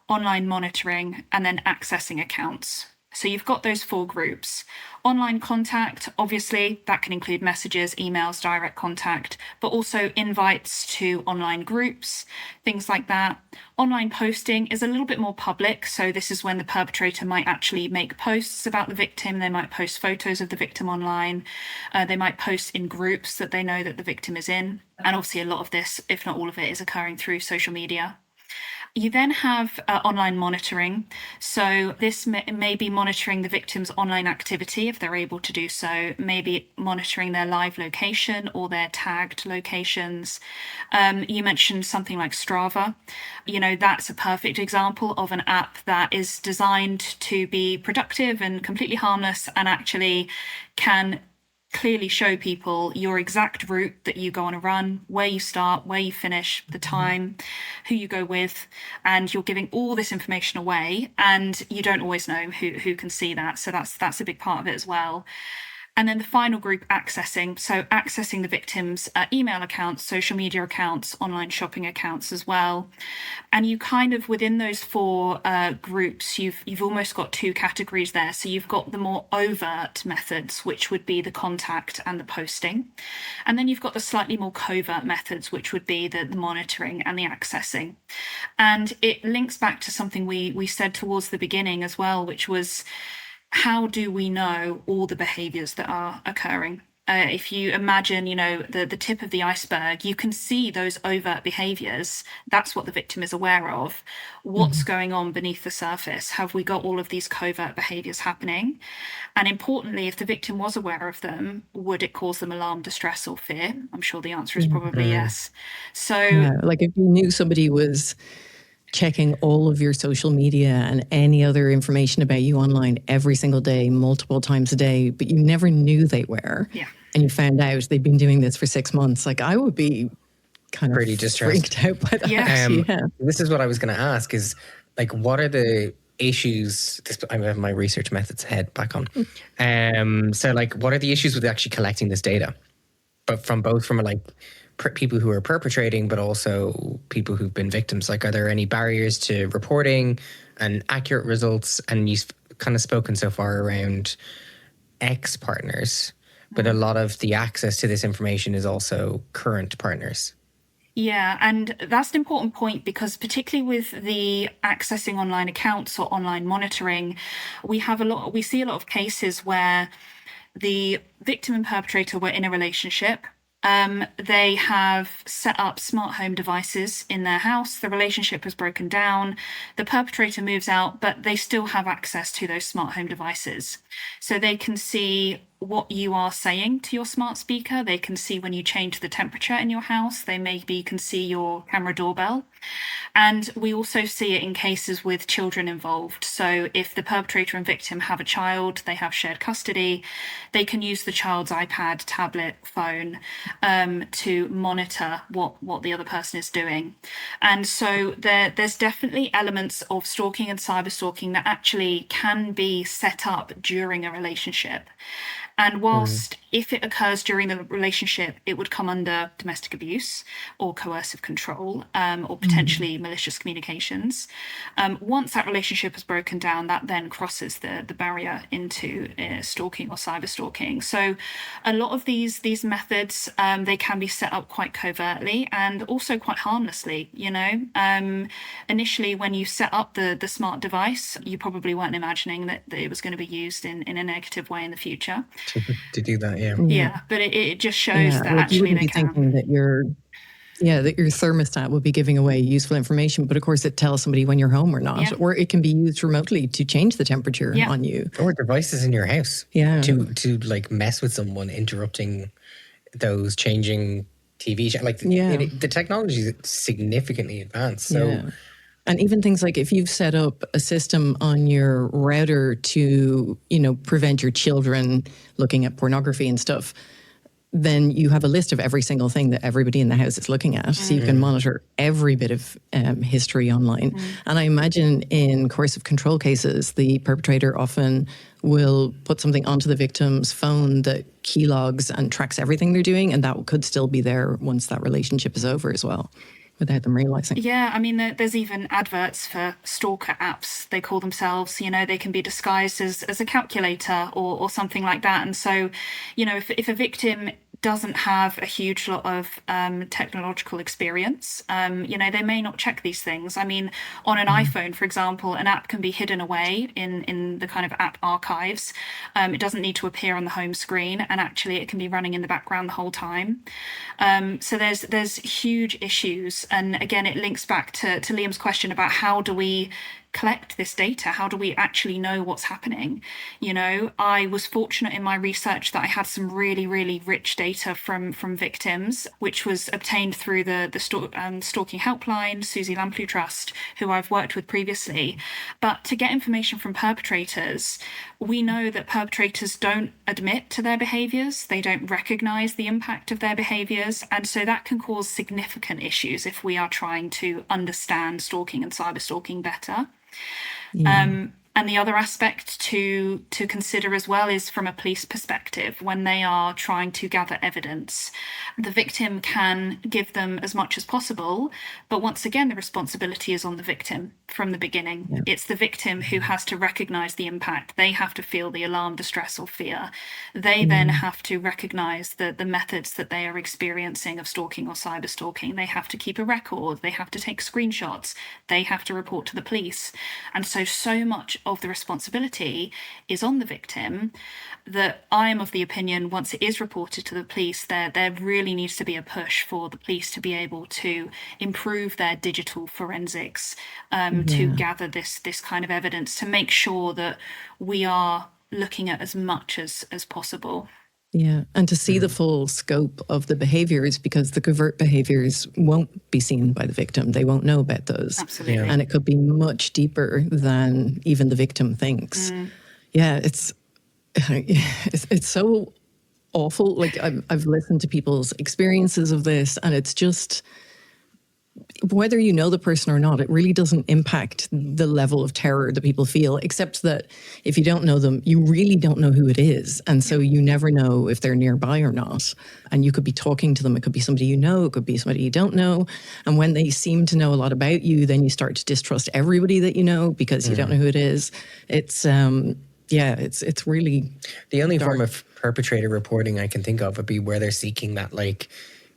online monitoring, and then accessing accounts. So you've got those 4 groups. Online contact, obviously, that can include messages, emails, direct contact, but also invites to online groups, things like that. Online posting is a little bit more public. So this is when the perpetrator might actually make posts about the victim. They might post photos of the victim online. They might post in groups that they know that the victim is in. And obviously a lot of this, if not all of it, is occurring through social media. You then have online monitoring. So this may be monitoring the victim's online activity if they're able to do so, maybe monitoring their live location or their tagged locations. You mentioned something like Strava. That's a perfect example of an app that is designed to be productive and completely harmless and actually can clearly show people your exact route that you go on a run, where you start, where you finish, the time, who you go with, and you're giving all this information away, and you don't always know who can see that. So that's a big part of it as well. And then the final group, accessing. So accessing the victim's email accounts, social media accounts, online shopping accounts as well. And you kind of, within those 4 groups, you've almost got 2 categories there. So you've got the more overt methods, which would be the contact and the posting. And then you've got the slightly more covert methods, which would be the monitoring and the accessing. And it links back to something we said towards the beginning as well, which was, how do we know all the behaviors that are occurring? If you imagine, the tip of the iceberg, you can see those overt behaviors. That's what the victim is aware of. What's going on beneath the surface? Have we got all of these covert behaviors happening? And importantly, if the victim was aware of them, would it cause them alarm, distress, or fear? I'm sure the answer is probably yes. So, like if you knew somebody was checking all of your social media and any other information about you online every single day, multiple times a day, but you never knew they were. Yeah. And you found out they've been doing this for 6 months. Like, I would be kind of pretty distressed, freaked out by that. Yeah. This is what I was going to ask is, like, what are the issues? I have my research methods head back on. So, like, what are the issues with actually collecting this data? But from like people who are perpetrating, but also people who've been victims. Like, are there any barriers to reporting and accurate results? And you've kind of spoken so far around ex-partners, but a lot of the access to this information is also current partners. Yeah, and that's an important point, because particularly with the accessing online accounts or online monitoring, we see a lot of cases where the victim and perpetrator were in a relationship. They have set up smart home devices in their house. The relationship has broken down. The perpetrator moves out, but they still have access to those smart home devices. So they can see what you are saying to your smart speaker. They can see when you change the temperature in your house. They maybe can see your camera doorbell. And we also see it in cases with children involved. So if the perpetrator and victim have a child, they have shared custody, they can use the child's iPad, tablet, phone to monitor what the other person is doing. And so there's definitely elements of stalking and cyberstalking that actually can be set up during a relationship. And whilst if it occurs during the relationship, it would come under domestic abuse or coercive control or potentially malicious communications. Once that relationship has broken down, that then crosses the barrier into stalking or cyberstalking. So a lot of these methods, they can be set up quite covertly and also quite harmlessly. Initially, when you set up the smart device, you probably weren't imagining that it was going to be used in a negative way in the future. To do that, Yeah, but it just shows that like actually you they wouldn't be can. thinking that your thermostat would be giving away useful information, but of course it tells somebody when you're home or not, or it can be used remotely to change the temperature on you. Or devices in your house, Yeah, to like mess with someone, interrupting those changing TV shows. Like the technology is significantly advanced. So, and even things like if you've set up a system on your router to, prevent your children looking at pornography and stuff, then you have a list of every single thing that everybody in the house is looking at. So you can monitor every bit of history online. And I imagine in coercive control cases, the perpetrator often will put something onto the victim's phone that keylogs and tracks everything they're doing. And that could still be there once that relationship is over as well, without them realizing. Yeah, I mean, there's even adverts for stalker apps. They call themselves, they can be disguised as a calculator or something like that. And so, if a victim doesn't have a huge lot of technological experience, they may not check these things. I mean, on an iPhone, for example, an app can be hidden away in the kind of app archives. It doesn't need to appear on the home screen, and actually it can be running in the background the whole time. So there's huge issues. And again, it links back to Liam's question about how do we collect this data? How do we actually know what's happening? I was fortunate in my research that I had some really, really rich data from victims, which was obtained through the Stalking Helpline, Susie Lamplugh Trust, who I've worked with previously. But to get information from perpetrators, we know that perpetrators don't admit to their behaviours. They don't recognise the impact of their behaviours. And so that can cause significant issues if we are trying to understand stalking and cyberstalking better. And the other aspect to consider as well is from a police perspective. When they are trying to gather evidence, the victim can give them as much as possible, but once again, the responsibility is on the victim from the beginning. Yeah. It's the victim who has to recognise the impact. They have to feel the alarm, distress, or fear. They then have to recognise the methods that they are experiencing of stalking or cyberstalking. They have to keep a record. They have to take screenshots. They have to report to the police. And so much of the responsibility is on the victim, that I am of the opinion once it is reported to the police, there really needs to be a push for the police to be able to improve their digital forensics, to gather this kind of evidence, to make sure that we are looking at as much as possible. Yeah, and to see the full scope of the behaviours, because the covert behaviours won't be seen by the victim. They won't know about those. Absolutely. Yeah. And it could be much deeper than even the victim thinks. Yeah, it's so awful. Like I've listened to people's experiences of this, and it's just, whether you know the person or not, it really doesn't impact the level of terror that people feel, except that if you don't know them, you really don't know who it is. And so you never know if they're nearby or not. And you could be talking to them. It could be somebody you know. It could be somebody you don't know. And when they seem to know a lot about you, then you start to distrust everybody that you know because you don't know who it is. It's, it's really the only dark. form of perpetrator reporting I can think of would be where they're seeking that, like,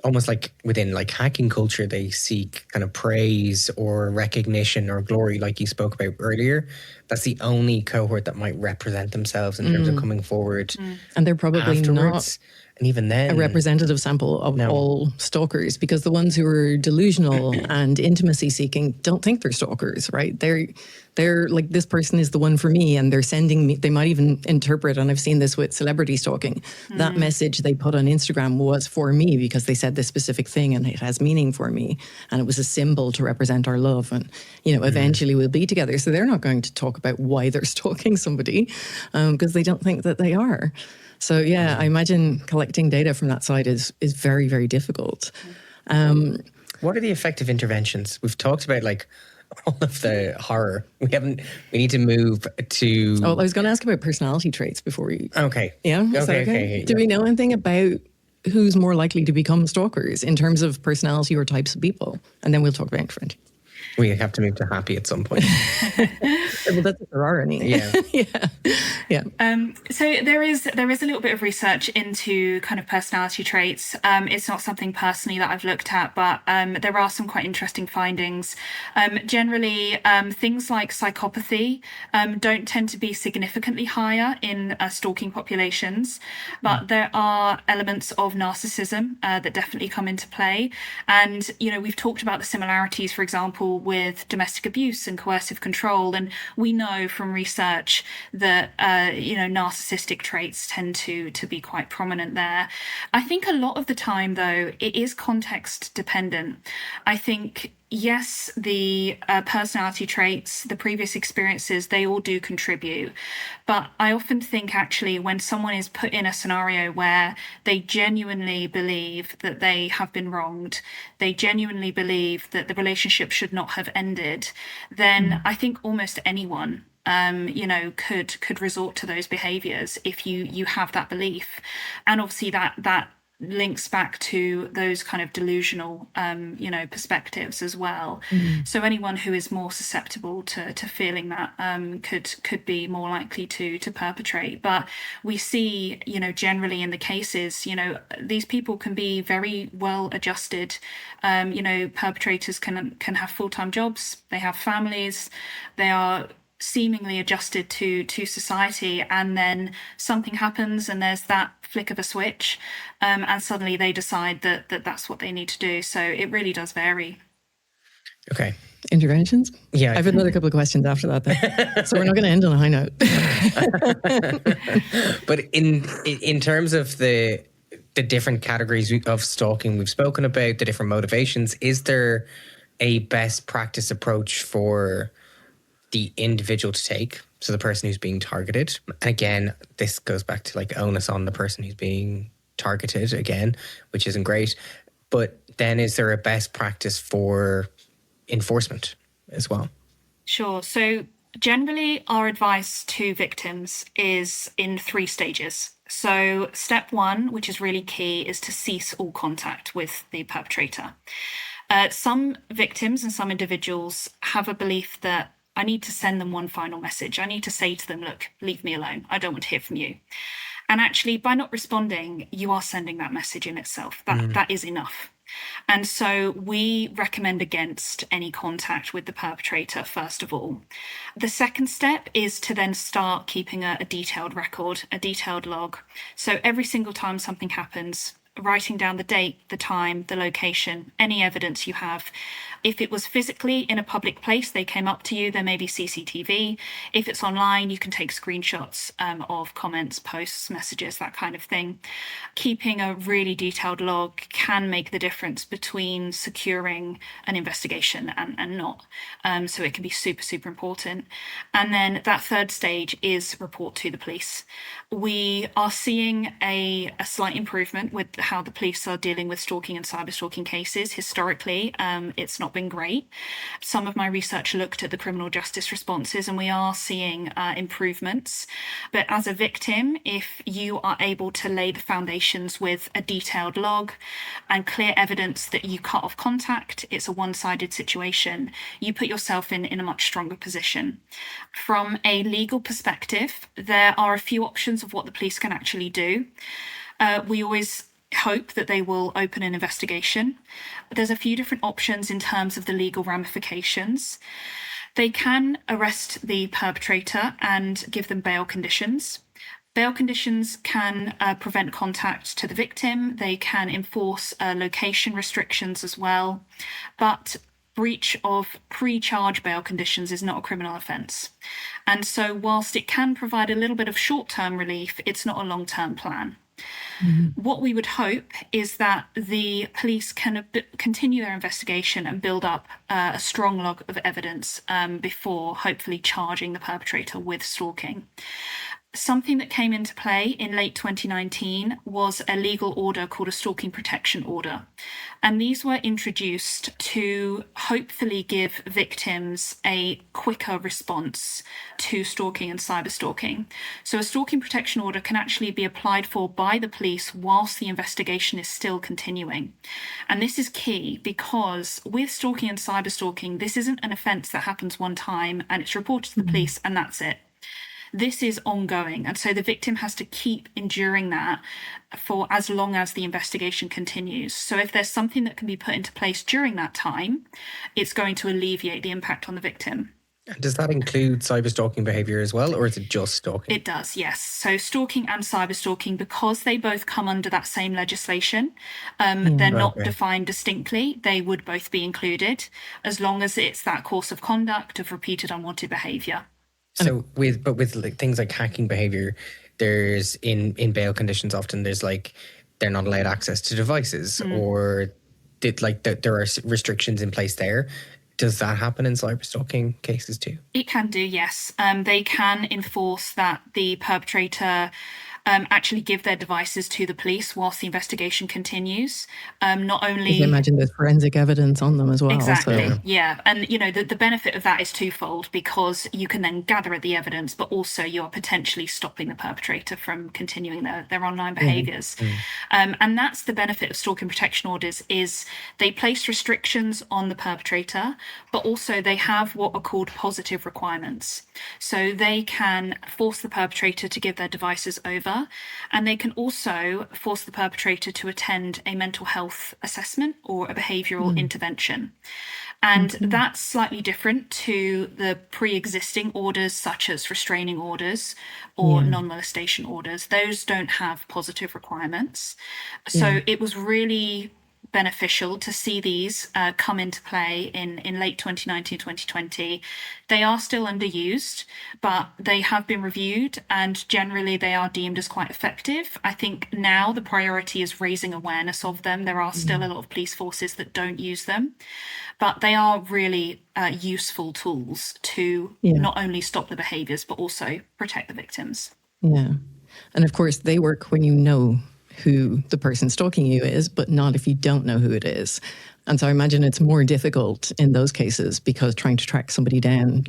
almost like within like hacking culture, they seek kind of praise or recognition or glory, like you spoke about earlier. That's the only cohort that might represent themselves in terms of coming forward. And they're probably afterwards. not And even then, a representative sample of all stalkers, because the ones who are delusional and intimacy seeking don't think they're stalkers, right? They're like, this person is the one for me, and they're sending me, they might even interpret, and I've seen this with celebrity stalking, that message they put on Instagram was for me because they said this specific thing and it has meaning for me. And it was a symbol to represent our love. And, eventually we'll be together. So they're not going to talk about why they're stalking somebody because they don't think that they are. So yeah, I imagine collecting data from that side is very, very difficult. What are the effective interventions? We've talked about like all of the horror. We need to move to... Oh, I was going to ask about personality traits before we... Okay. Yeah? Is that okay? Do we know anything about who's more likely to become stalkers in terms of personality or types of people? And then we'll talk about intervention. We have to move to happy at some point. Well, that's if there are any. Yeah. Yeah. So there is a little bit of research into kind of personality traits. It's not something personally that I've looked at, but there are some quite interesting findings. Generally, things like psychopathy don't tend to be significantly higher in stalking populations, but there are elements of narcissism that definitely come into play. And, we've talked about the similarities, for example, people with domestic abuse and coercive control. And we know from research that, narcissistic traits tend to be quite prominent there. I think a lot of the time, though, it is context dependent. I think, yes, the personality traits, the previous experiences, they all do contribute. But I often think actually when someone is put in a scenario where they genuinely believe that they have been wronged, they genuinely believe that the relationship should not have ended, then I think almost anyone could resort to those behaviors if you have that belief. And obviously that links back to those kind of delusional perspectives as well. So anyone who is more susceptible to feeling that could be more likely to perpetrate. But we see, generally in the cases, these people can be very well adjusted. Perpetrators can have full-time jobs, they have families, they are seemingly adjusted to society, and then something happens and there's that flick of a switch, and suddenly they decide that that's what they need to do. So it really does vary. Okay. Interventions? Yeah. I have another couple of questions after that then. So we're not going to end on a high note. But in terms of the different categories of stalking we've spoken about, the different motivations, is there a best practice approach for the individual to take, so the person who's being targeted? And again, this goes back to like onus on the person who's being targeted again, which isn't great. But then is there a best practice for enforcement as well? Sure. So generally our advice to victims is in 3 stages. So step 1, which is really key, is to cease all contact with the perpetrator. Some victims and some individuals have a belief that I need to send them one final message. I need to say to them, look, leave me alone. I don't want to hear from you. And actually, by not responding, you are sending that message in itself. That is enough. And so we recommend against any contact with the perpetrator, first of all. The second step is to then start keeping a detailed record, a detailed log. So every single time something happens, writing down the date, the time, the location, any evidence you have. If it was physically in a public place, they came up to you, there may be CCTV. If it's online, you can take screenshots of comments, posts, messages, that kind of thing. Keeping a really detailed log can make the difference between securing an investigation and not. So it can be super, super important. And then that third stage is report to the police. We are seeing a slight improvement with how the police are dealing with stalking and cyberstalking cases. Historically, it's not been great. Some of my research looked at the criminal justice responses, and we are seeing improvements. But as a victim, if you are able to lay the foundations with a detailed log and clear evidence that you cut off contact, it's a one-sided situation, you put yourself in a much stronger position. From a legal perspective, there are a few options of what the police can actually do. We always hope that they will open an investigation. There's a few different options in terms of the legal ramifications. They can arrest the perpetrator and give them bail conditions. Bail conditions can prevent contact to the victim. They can enforce location restrictions as well. But breach of pre-charge bail conditions is not a criminal offence. And so whilst it can provide a little bit of short-term relief, it's not a long-term plan. What we would hope is that the police can continue their investigation and build up a strong log of evidence before hopefully charging the perpetrator with stalking. Something that came into play in late 2019 was a legal order called a stalking protection order. And these were introduced to hopefully give victims a quicker response to stalking and cyberstalking. So a stalking protection order can actually be applied for by the police whilst the investigation is still continuing. And this is key because with stalking and cyberstalking, this isn't an offence that happens one time and it's reported to the police and that's it. This is ongoing, and so the victim has to keep enduring that for as long as the investigation continues. So if there's something that can be put into place during that time, it's going to alleviate the impact on the victim. Does that include cyberstalking behaviour as well, or is it just stalking? It does, yes. So stalking and cyberstalking, because they both come under that same legislation, they're not defined distinctly. They would both be included as long as it's that course of conduct of repeated unwanted behaviour. So with like things like hacking behaviour, there's in bail conditions often there's like they're not allowed access to devices or there are restrictions in place there. Does that happen in cyberstalking cases too? It can do, yes. They can enforce that the perpetrator actually give their devices to the police whilst the investigation continues. Not only... I imagine there's forensic evidence on them as well. Exactly, so. Yeah. And, you know, the benefit of that is twofold, because you can then gather the evidence, but also you're potentially stopping the perpetrator from continuing their online behaviours. And that's the benefit of stalking protection orders, is they place restrictions on the perpetrator, but also they have what are called positive requirements. So they can force the perpetrator to give their devices over, and they can also force the perpetrator to attend a mental health assessment or a behavioural intervention. And that's slightly different to the pre-existing orders, such as restraining orders or non-molestation orders. Those don't have positive requirements. So it was really beneficial to see these come into play in late 2019, 2020. They are still underused, but they have been reviewed and generally they are deemed as quite effective. I think now the priority is raising awareness of them. There are still a lot of police forces that don't use them, but they are really useful tools to not only stop the behaviours, but also protect the victims. Yeah. And of course, they work when you know who the person stalking you is, but not if you don't know who it is. And so I imagine it's more difficult in those cases because trying to track somebody down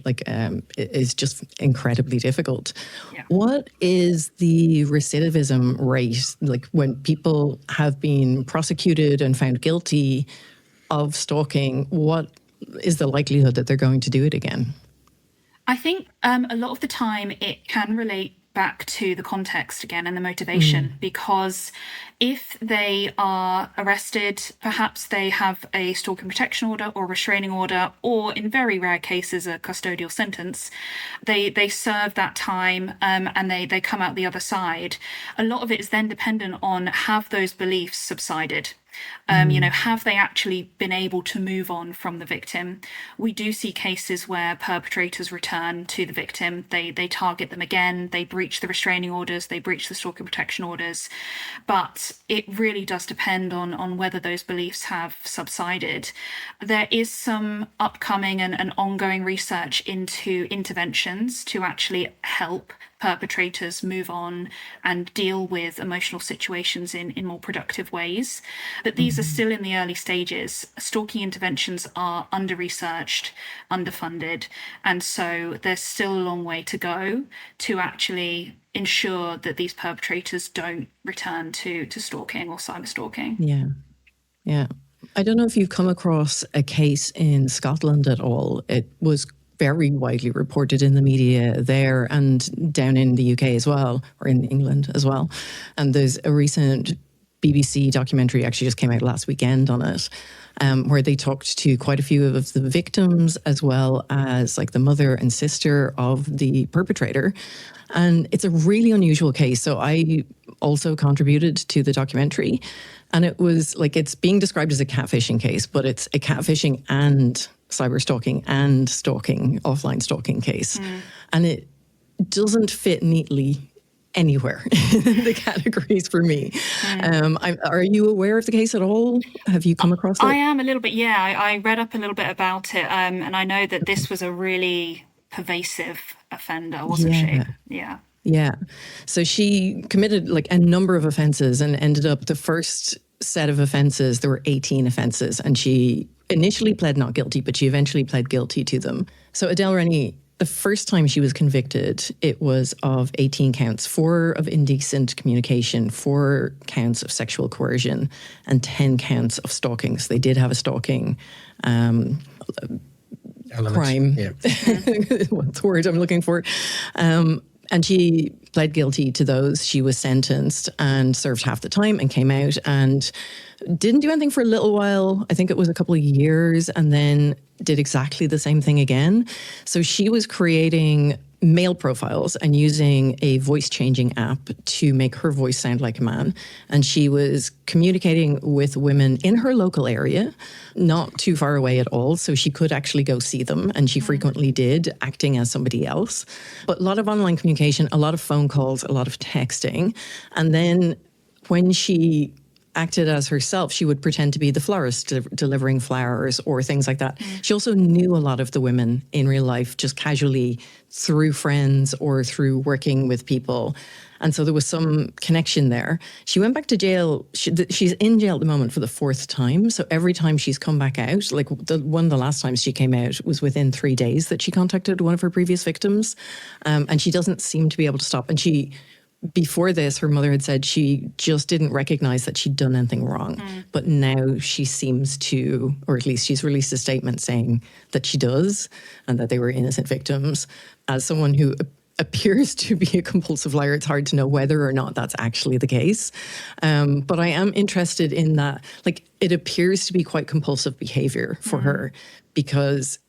is just incredibly difficult. Yeah. What is the recidivism rate? Like when people have been prosecuted and found guilty of stalking, what is the likelihood that they're going to do it again? I think a lot of the time it can relate back to the context again and the motivation, because if they are arrested, perhaps they have a stalking protection order or restraining order, or in very rare cases a custodial sentence, they serve that time and they come out the other side. A lot of it is then dependent on, have those beliefs subsided? You know, have they actually been able to move on from the victim? We do see cases where perpetrators return to the victim, they target them again, they breach the restraining orders, they breach the stalking protection orders, but it really does depend on whether those beliefs have subsided. There is some upcoming and ongoing research into interventions to actually help perpetrators move on and deal with emotional situations in more productive ways. But these are still in the early stages. Stalking interventions are under-researched, underfunded, and so there's still a long way to go to actually ensure that these perpetrators don't return to stalking or cyberstalking. Yeah. I don't know if you've come across a case in Scotland at all. It was very widely reported in the media there and down in the UK as well, or in England as well. And there's a recent BBC documentary actually just came out last weekend on it, where they talked to quite a few of the victims as well as like the mother and sister of the perpetrator. And it's a really unusual case. So I also contributed to the documentary, and it was like, it's being described as a catfishing case, but it's a catfishing and cyberstalking and stalking, offline stalking case. And it doesn't fit neatly anywhere in the categories for me. Are you aware of the case at all? Have you come across it? I am a little bit, yeah. I read up a little bit about it, and I know that this was a really pervasive offender, wasn't she? Yeah. So she committed like a number of offences and ended up the first set of offences, there were 18 offences, and she initially pled not guilty, but she eventually pled guilty to them. So Adele Rennie, the first time she was convicted, it was of 18 counts, 4 of indecent communication, 4 counts of sexual coercion, and 10 counts of stalking. So they did have a stalking crime. Yeah. What's the word I'm looking for? And she pled guilty to those. She was sentenced and served half the time and came out and didn't do anything for a little while. I think it was a couple of years. And then did exactly the same thing again. So she was creating male profiles and using a voice changing app to make her voice sound like a man. And she was communicating with women in her local area, not too far away at all. So she could actually go see them. And she frequently did, acting as somebody else. But a lot of online communication, a lot of phone calls, a lot of texting. And then when she acted as herself, she would pretend to be the florist delivering flowers or things like that. She also knew a lot of the women in real life, just casually through friends or through working with people. And so there was some connection there. She went back to jail. She's in jail at the moment for the 4th time. So every time she's come back out, like one of the last times she came out was within 3 days that she contacted one of her previous victims. And she doesn't seem to be able to stop. And before this, her mother had said she just didn't recognize that she'd done anything wrong. But now she seems to, or at least she's released a statement saying that she does and that they were innocent victims. As someone who appears to be a compulsive liar, it's hard to know whether or not that's actually the case. But I am interested in that. Like, it appears to be quite compulsive behavior for her because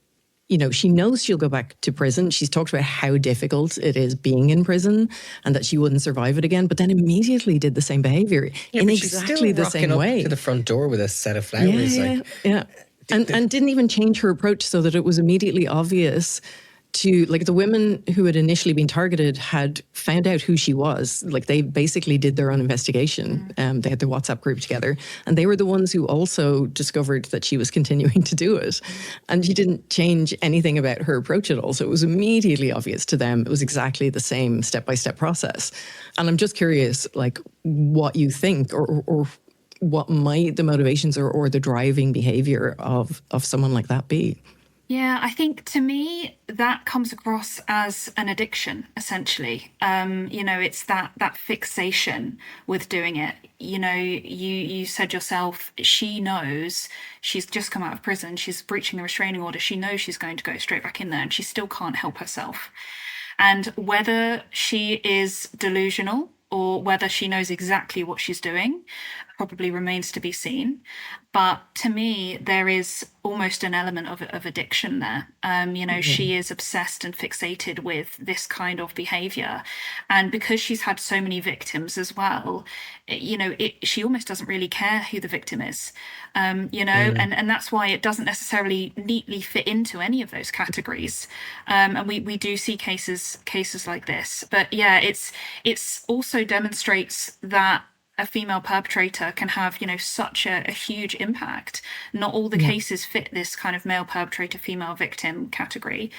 she knows she'll go back to prison. She's talked about how difficult it is being in prison and that she wouldn't survive it again, but then immediately did the same behavior in exactly the same way. To the front door with a set of flowers. Yeah. And didn't even change her approach so that it was immediately obvious to, like, the women who had initially been targeted had found out who she was. Like, they basically did their own investigation. They had their WhatsApp group together, and they were the ones who also discovered that she was continuing to do it. And she didn't change anything about her approach at all. So it was immediately obvious to them. It was exactly the same step-by-step process. And I'm just curious, like, what you think or what might the motivations or the driving behavior of someone like that be? Yeah, I think to me that comes across as an addiction, essentially. It's that fixation with doing it. You said yourself, she knows she's just come out of prison. She's breaching the restraining order. She knows she's going to go straight back in there, and she still can't help herself. And whether she is delusional or whether she knows exactly what she's doing probably remains to be seen. But to me, there is almost an element of addiction there. She is obsessed and fixated with this kind of behavior. And because she's had so many victims as well, she almost doesn't really care who the victim is, and that's why it doesn't necessarily neatly fit into any of those categories. And we do see cases like this. But yeah, it's also demonstrates that a female perpetrator can have, such a huge impact. Not all the cases fit this kind of male perpetrator, female victim category.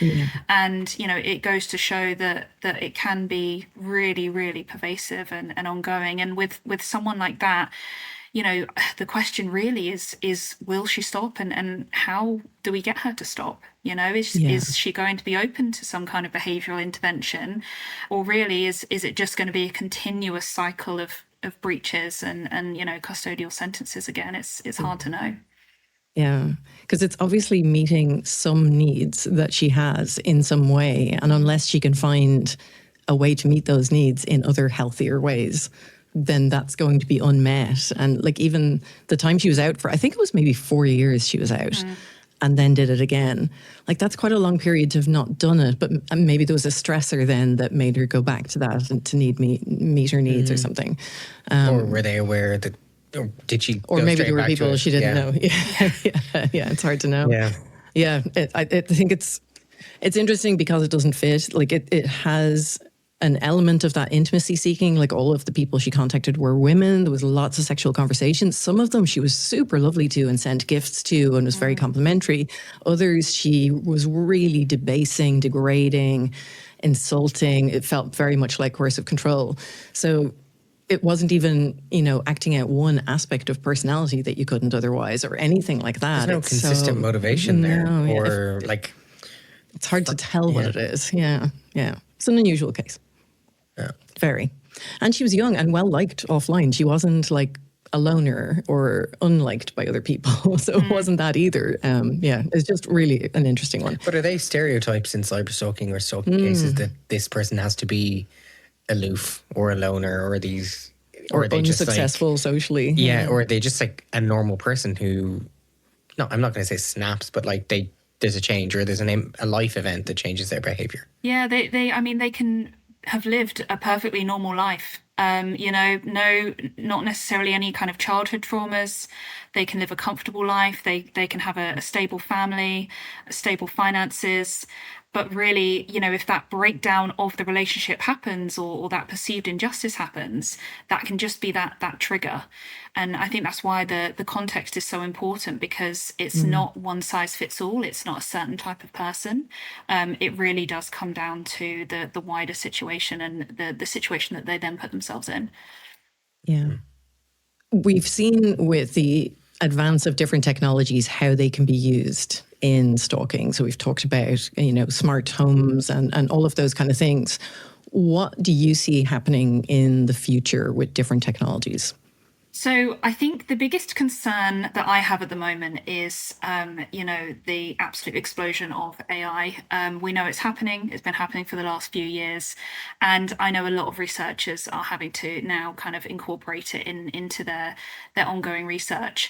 And, it goes to show that it can be really, really pervasive and ongoing. And with someone like that, the question really is will she stop, and how do we get her to stop? Is she going to be open to some kind of behavioral intervention, or really is it just going to be a continuous cycle of breaches and custodial sentences again? It's hard to know. Yeah, because it's obviously meeting some needs that she has in some way, and unless she can find a way to meet those needs in other healthier ways, then that's going to be unmet. And like, even the time she was out for, I think it was maybe 4 years she was out. And then did it again. Like, that's quite a long period to have not done it, but maybe there was a stressor then that made her go back to that and to meet her needs or something. Or were they aware that, or did she? Or maybe there were people she didn't know. Yeah, it's hard to know. Yeah, I think it's interesting because it doesn't fit. Like, it has an element of that intimacy seeking. Like, all of the people she contacted were women. There was lots of sexual conversations. Some of them she was super lovely to and sent gifts to and was very complimentary. Others she was really debasing, degrading, insulting. It felt very much like coercive control. So it wasn't even, acting out one aspect of personality that you couldn't otherwise, or anything like that. There's no consistent motivation there, or like... It's hard to tell what it is. Yeah. It's an unusual case. Yeah. Very. And she was young and well-liked offline. She wasn't like a loner or unliked by other people. So it wasn't that either. It's just really an interesting one. But are they stereotypes in cyberstalking or stalking cases that this person has to be aloof or a loner, or these... Or are they unsuccessful just socially. Yeah, or are they just like a normal person who... No, I'm not going to say snaps, but like they there's a change, or there's a life event that changes their behavior. Yeah, they can have lived a perfectly normal life. Not necessarily any kind of childhood traumas. They can live a comfortable life. They can have a stable family, stable finances. But really, if that breakdown of the relationship happens, or that perceived injustice happens, that can just be that trigger. And I think that's why the context is so important, because it's not one size fits all. It's not a certain type of person. It really does come down to the wider situation and the situation that they then put themselves in. Yeah. We've seen with the advance of different technologies how they can be used in stalking. So we've talked about, smart homes and all of those kind of things. What do you see happening in the future with different technologies? So I think the biggest concern that I have at the moment is, the absolute explosion of AI. We know it's happening. It's been happening for the last few years. And I know a lot of researchers are having to now kind of incorporate it into their ongoing research.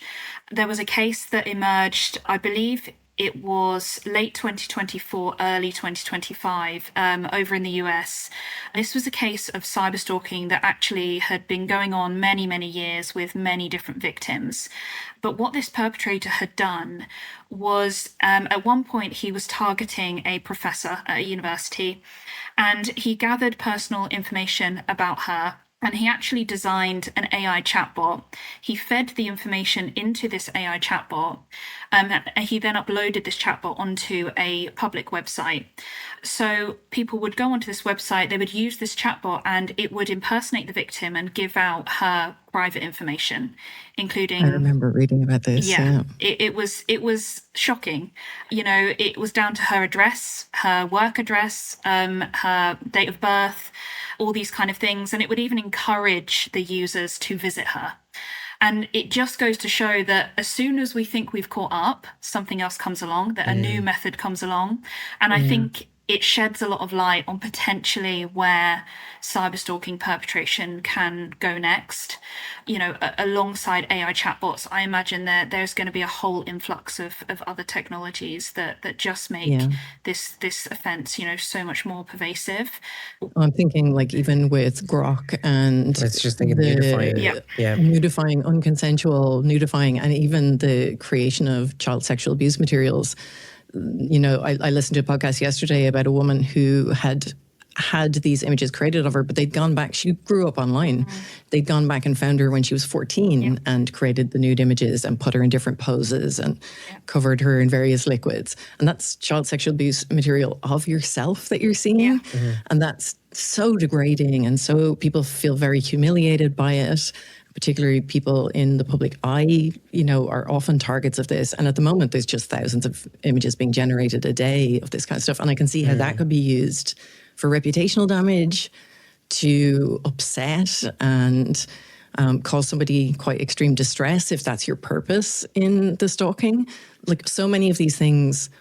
There was a case that emerged, I believe it was late 2024, early 2025, over in the US. This was a case of cyberstalking that actually had been going on many, many years with many different victims. But what this perpetrator had done was, at one point, he was targeting a professor at a university, and he gathered personal information about her. And he actually designed an AI chatbot. He fed the information into this AI chatbot, and he then uploaded this chatbot onto a public website. So people would go onto this website, they would use this chatbot, and it would impersonate the victim and give out her private information, including... I remember reading about this. Yeah. It was shocking. It was down to her address, her work address, her date of birth, all these kind of things. And it would even encourage the users to visit her. And it just goes to show that as soon as we think we've caught up, something else comes along, that a new method comes along. And I think it sheds a lot of light on potentially where cyberstalking perpetration can go next. Alongside AI chatbots, I imagine that there's going to be a whole influx of other technologies that just make this offence, so much more pervasive. I'm thinking like even with Grok and it's just thinking nudifying, nudifying, unconsensual nudifying, and even the creation of child sexual abuse materials. I listened to a podcast yesterday about a woman who had these images created of her, but they'd gone back. She grew up online. They'd gone back and found her when she was 14 and created the nude images and put her in different poses and covered her in various liquids. And that's child sexual abuse material of yourself that you're seeing. Yeah. And that's so degrading. And so people feel very humiliated by it. Particularly people in the public eye, are often targets of this. And at the moment, there's just thousands of images being generated a day of this kind of stuff. And I can see how that could be used for reputational damage, to upset and cause somebody quite extreme distress if that's your purpose in the stalking. Like so many of these things,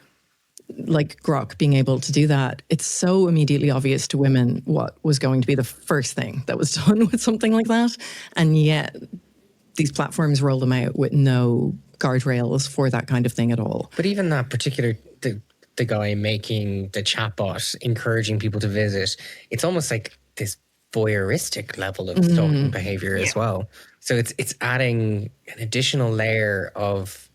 like Grok being able to do that, it's so immediately obvious to women what was going to be the first thing that was done with something like that. And yet these platforms roll them out with no guardrails for that kind of thing at all. But even that particular, the guy making the chatbot, encouraging people to visit, it's almost like this voyeuristic level of stalking behavior as well. So it's adding an additional layer of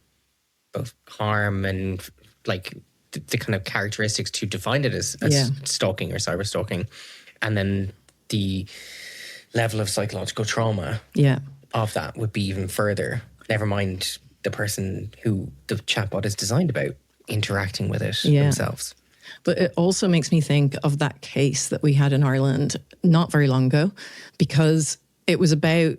both harm and like the kind of characteristics to define it as stalking or cyber stalking, and then the level of psychological trauma of that would be even further. Never mind the person who the chatbot is designed about interacting with it themselves. But it also makes me think of that case that we had in Ireland not very long ago, because it was about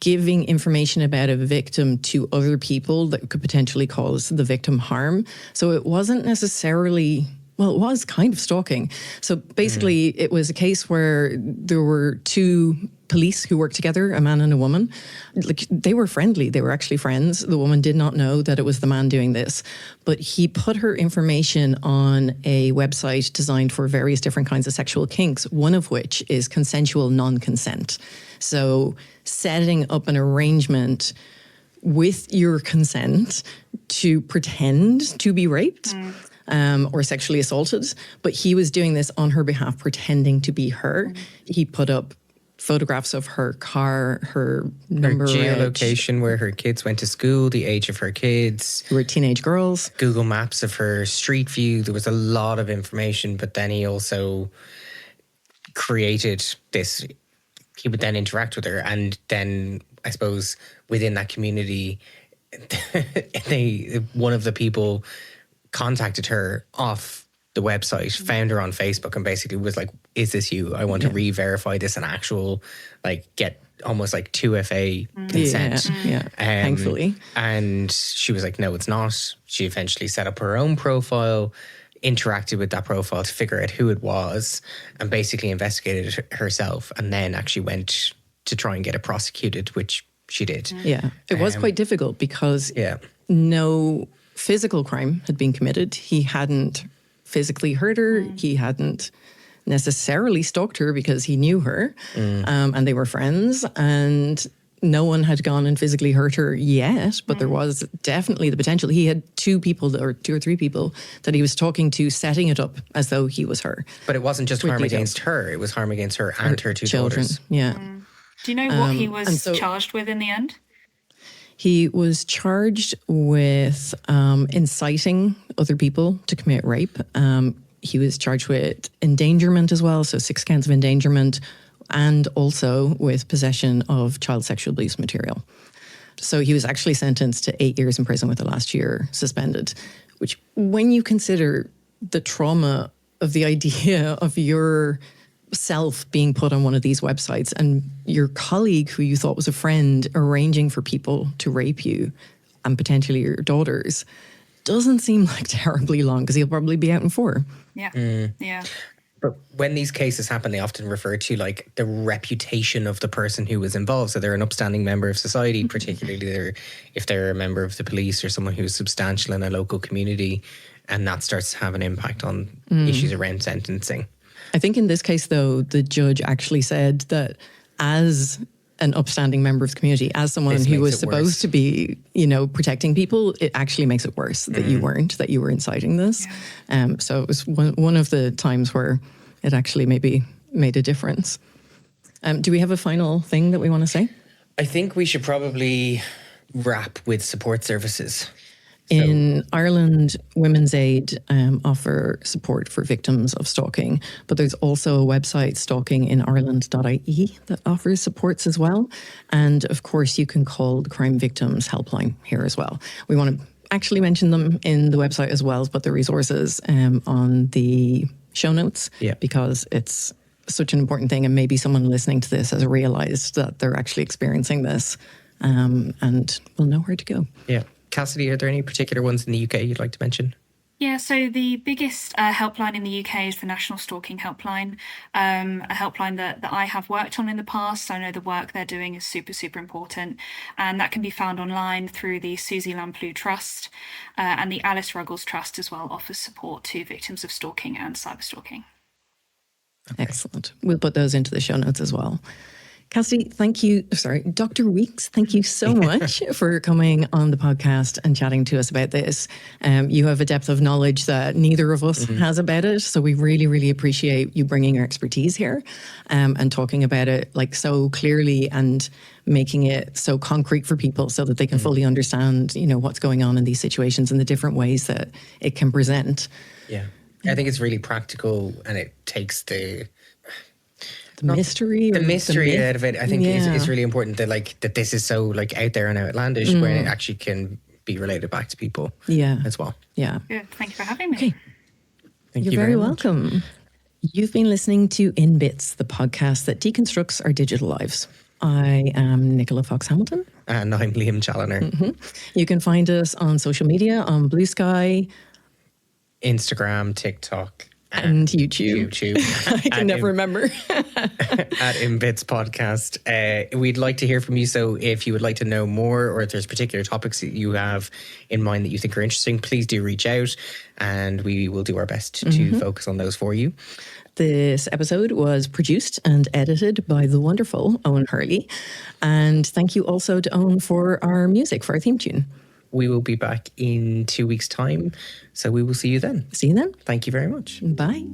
giving information about a victim to other people that could potentially cause the victim harm. So it wasn't necessarily, well, it was kind of stalking. So basically it was a case where there were two police who worked together, a man and a woman. Like, they were friendly. They were actually friends. The woman did not know that it was the man doing this, but he put her information on a website designed for various different kinds of sexual kinks, one of which is consensual non-consent. So setting up an arrangement with your consent to pretend to be raped or sexually assaulted. But he was doing this on her behalf, pretending to be her. He put up photographs of her car, her number, geolocation, where her kids went to school, the age of her kids, who were teenage girls, Google Maps of her street view. There was a lot of information, but then he also created this. He would then interact with her, and then I suppose within that community, one of the people contacted her off the website, found her on Facebook, and basically was like, "Is this you? I want to re-verify this and actual, like, get almost like 2FA consent." Thankfully. And she was like, "No, it's not." She eventually set up her own profile, interacted with that profile to figure out who it was, and basically investigated it herself, and then actually went to try and get it prosecuted, which she did. Yeah, it was quite difficult because no physical crime had been committed. He hadn't physically hurt her. He hadn't necessarily stalked her because he knew her and they were friends, and no one had gone and physically hurt her yet, but there was definitely the potential. He had two or three people that he was talking to, setting it up as though he was her. But it wasn't just harm against her, it was harm against her and her two children. daughters. Yeah. Do you know what he was charged with in the end? He was charged with inciting other people to commit rape. He was charged with endangerment as well, so 6 counts of endangerment, and also with possession of child sexual abuse material. So he was actually sentenced to 8 years in prison with the last year suspended, which, when you consider the trauma of the idea of your self being put on one of these websites and your colleague who you thought was a friend arranging for people to rape you and potentially your daughters, doesn't seem like terribly long, because he'll probably be out in 4. Yeah. Yeah. But when these cases happen, they often refer to like the reputation of the person who was involved. So they're an upstanding member of society, particularly if they're a member of the police or someone who's substantial in a local community, and that starts to have an impact on issues around sentencing. I think in this case, though, the judge actually said that as an upstanding member of the community, as someone who was supposed to be, protecting people, it actually makes it worse that you weren't, that you were inciting this. Yeah. So it was one of the times where it actually maybe made a difference. Do we have a final thing that we want to say? I think we should probably wrap with support services. In Ireland, Women's Aid offer support for victims of stalking, but there's also a website, stalkinginIreland.ie, that offers supports as well. And of course, you can call the Crime Victims Helpline here as well. We want to actually mention them in the website as well, but the resources on the show notes, because it's such an important thing, and maybe someone listening to this has realised that they're actually experiencing this and will know where to go. Yeah. Cassidy, are there any particular ones in the UK you'd like to mention? Yeah, so the biggest helpline in the UK is the National Stalking Helpline, a helpline that I have worked on in the past. So I know the work they're doing is super, super important. And that can be found online through the Susie Lamplugh Trust, and the Alice Ruggles Trust as well offers support to victims of stalking and cyberstalking. Okay. Excellent. We'll put those into the show notes as well. Cassidy, thank you. Sorry, Dr. Weeks, thank you so much for coming on the podcast and chatting to us about this. You have a depth of knowledge that neither of us has about it. So we really, really appreciate you bringing your expertise here and talking about it like so clearly and making it so concrete for people so that they can fully understand, what's going on in these situations and the different ways that it can present. Yeah, I think it's really practical, and it takes the mystery out of it. I think is really important, that this is so out there and outlandish when it actually can be related back to people as well. Yeah. Good. Thank you for having me. Okay. You're very welcome. You've been listening to In Bits, the podcast that deconstructs our digital lives. I am Nicola Fox-Hamilton. And I'm Liam Challoner. You can find us on social media, on Blue Sky, Instagram, TikTok, and YouTube. I can never remember. At InBits Podcast. We'd like to hear from you. So if you would like to know more, or if there's particular topics that you have in mind that you think are interesting, please do reach out and we will do our best to focus on those for you. This episode was produced and edited by the wonderful Owen Hurley. And thank you also to Owen for our music, for our theme tune. We will be back in 2 weeks' time. So we will see you then. See you then. Thank you very much. Bye.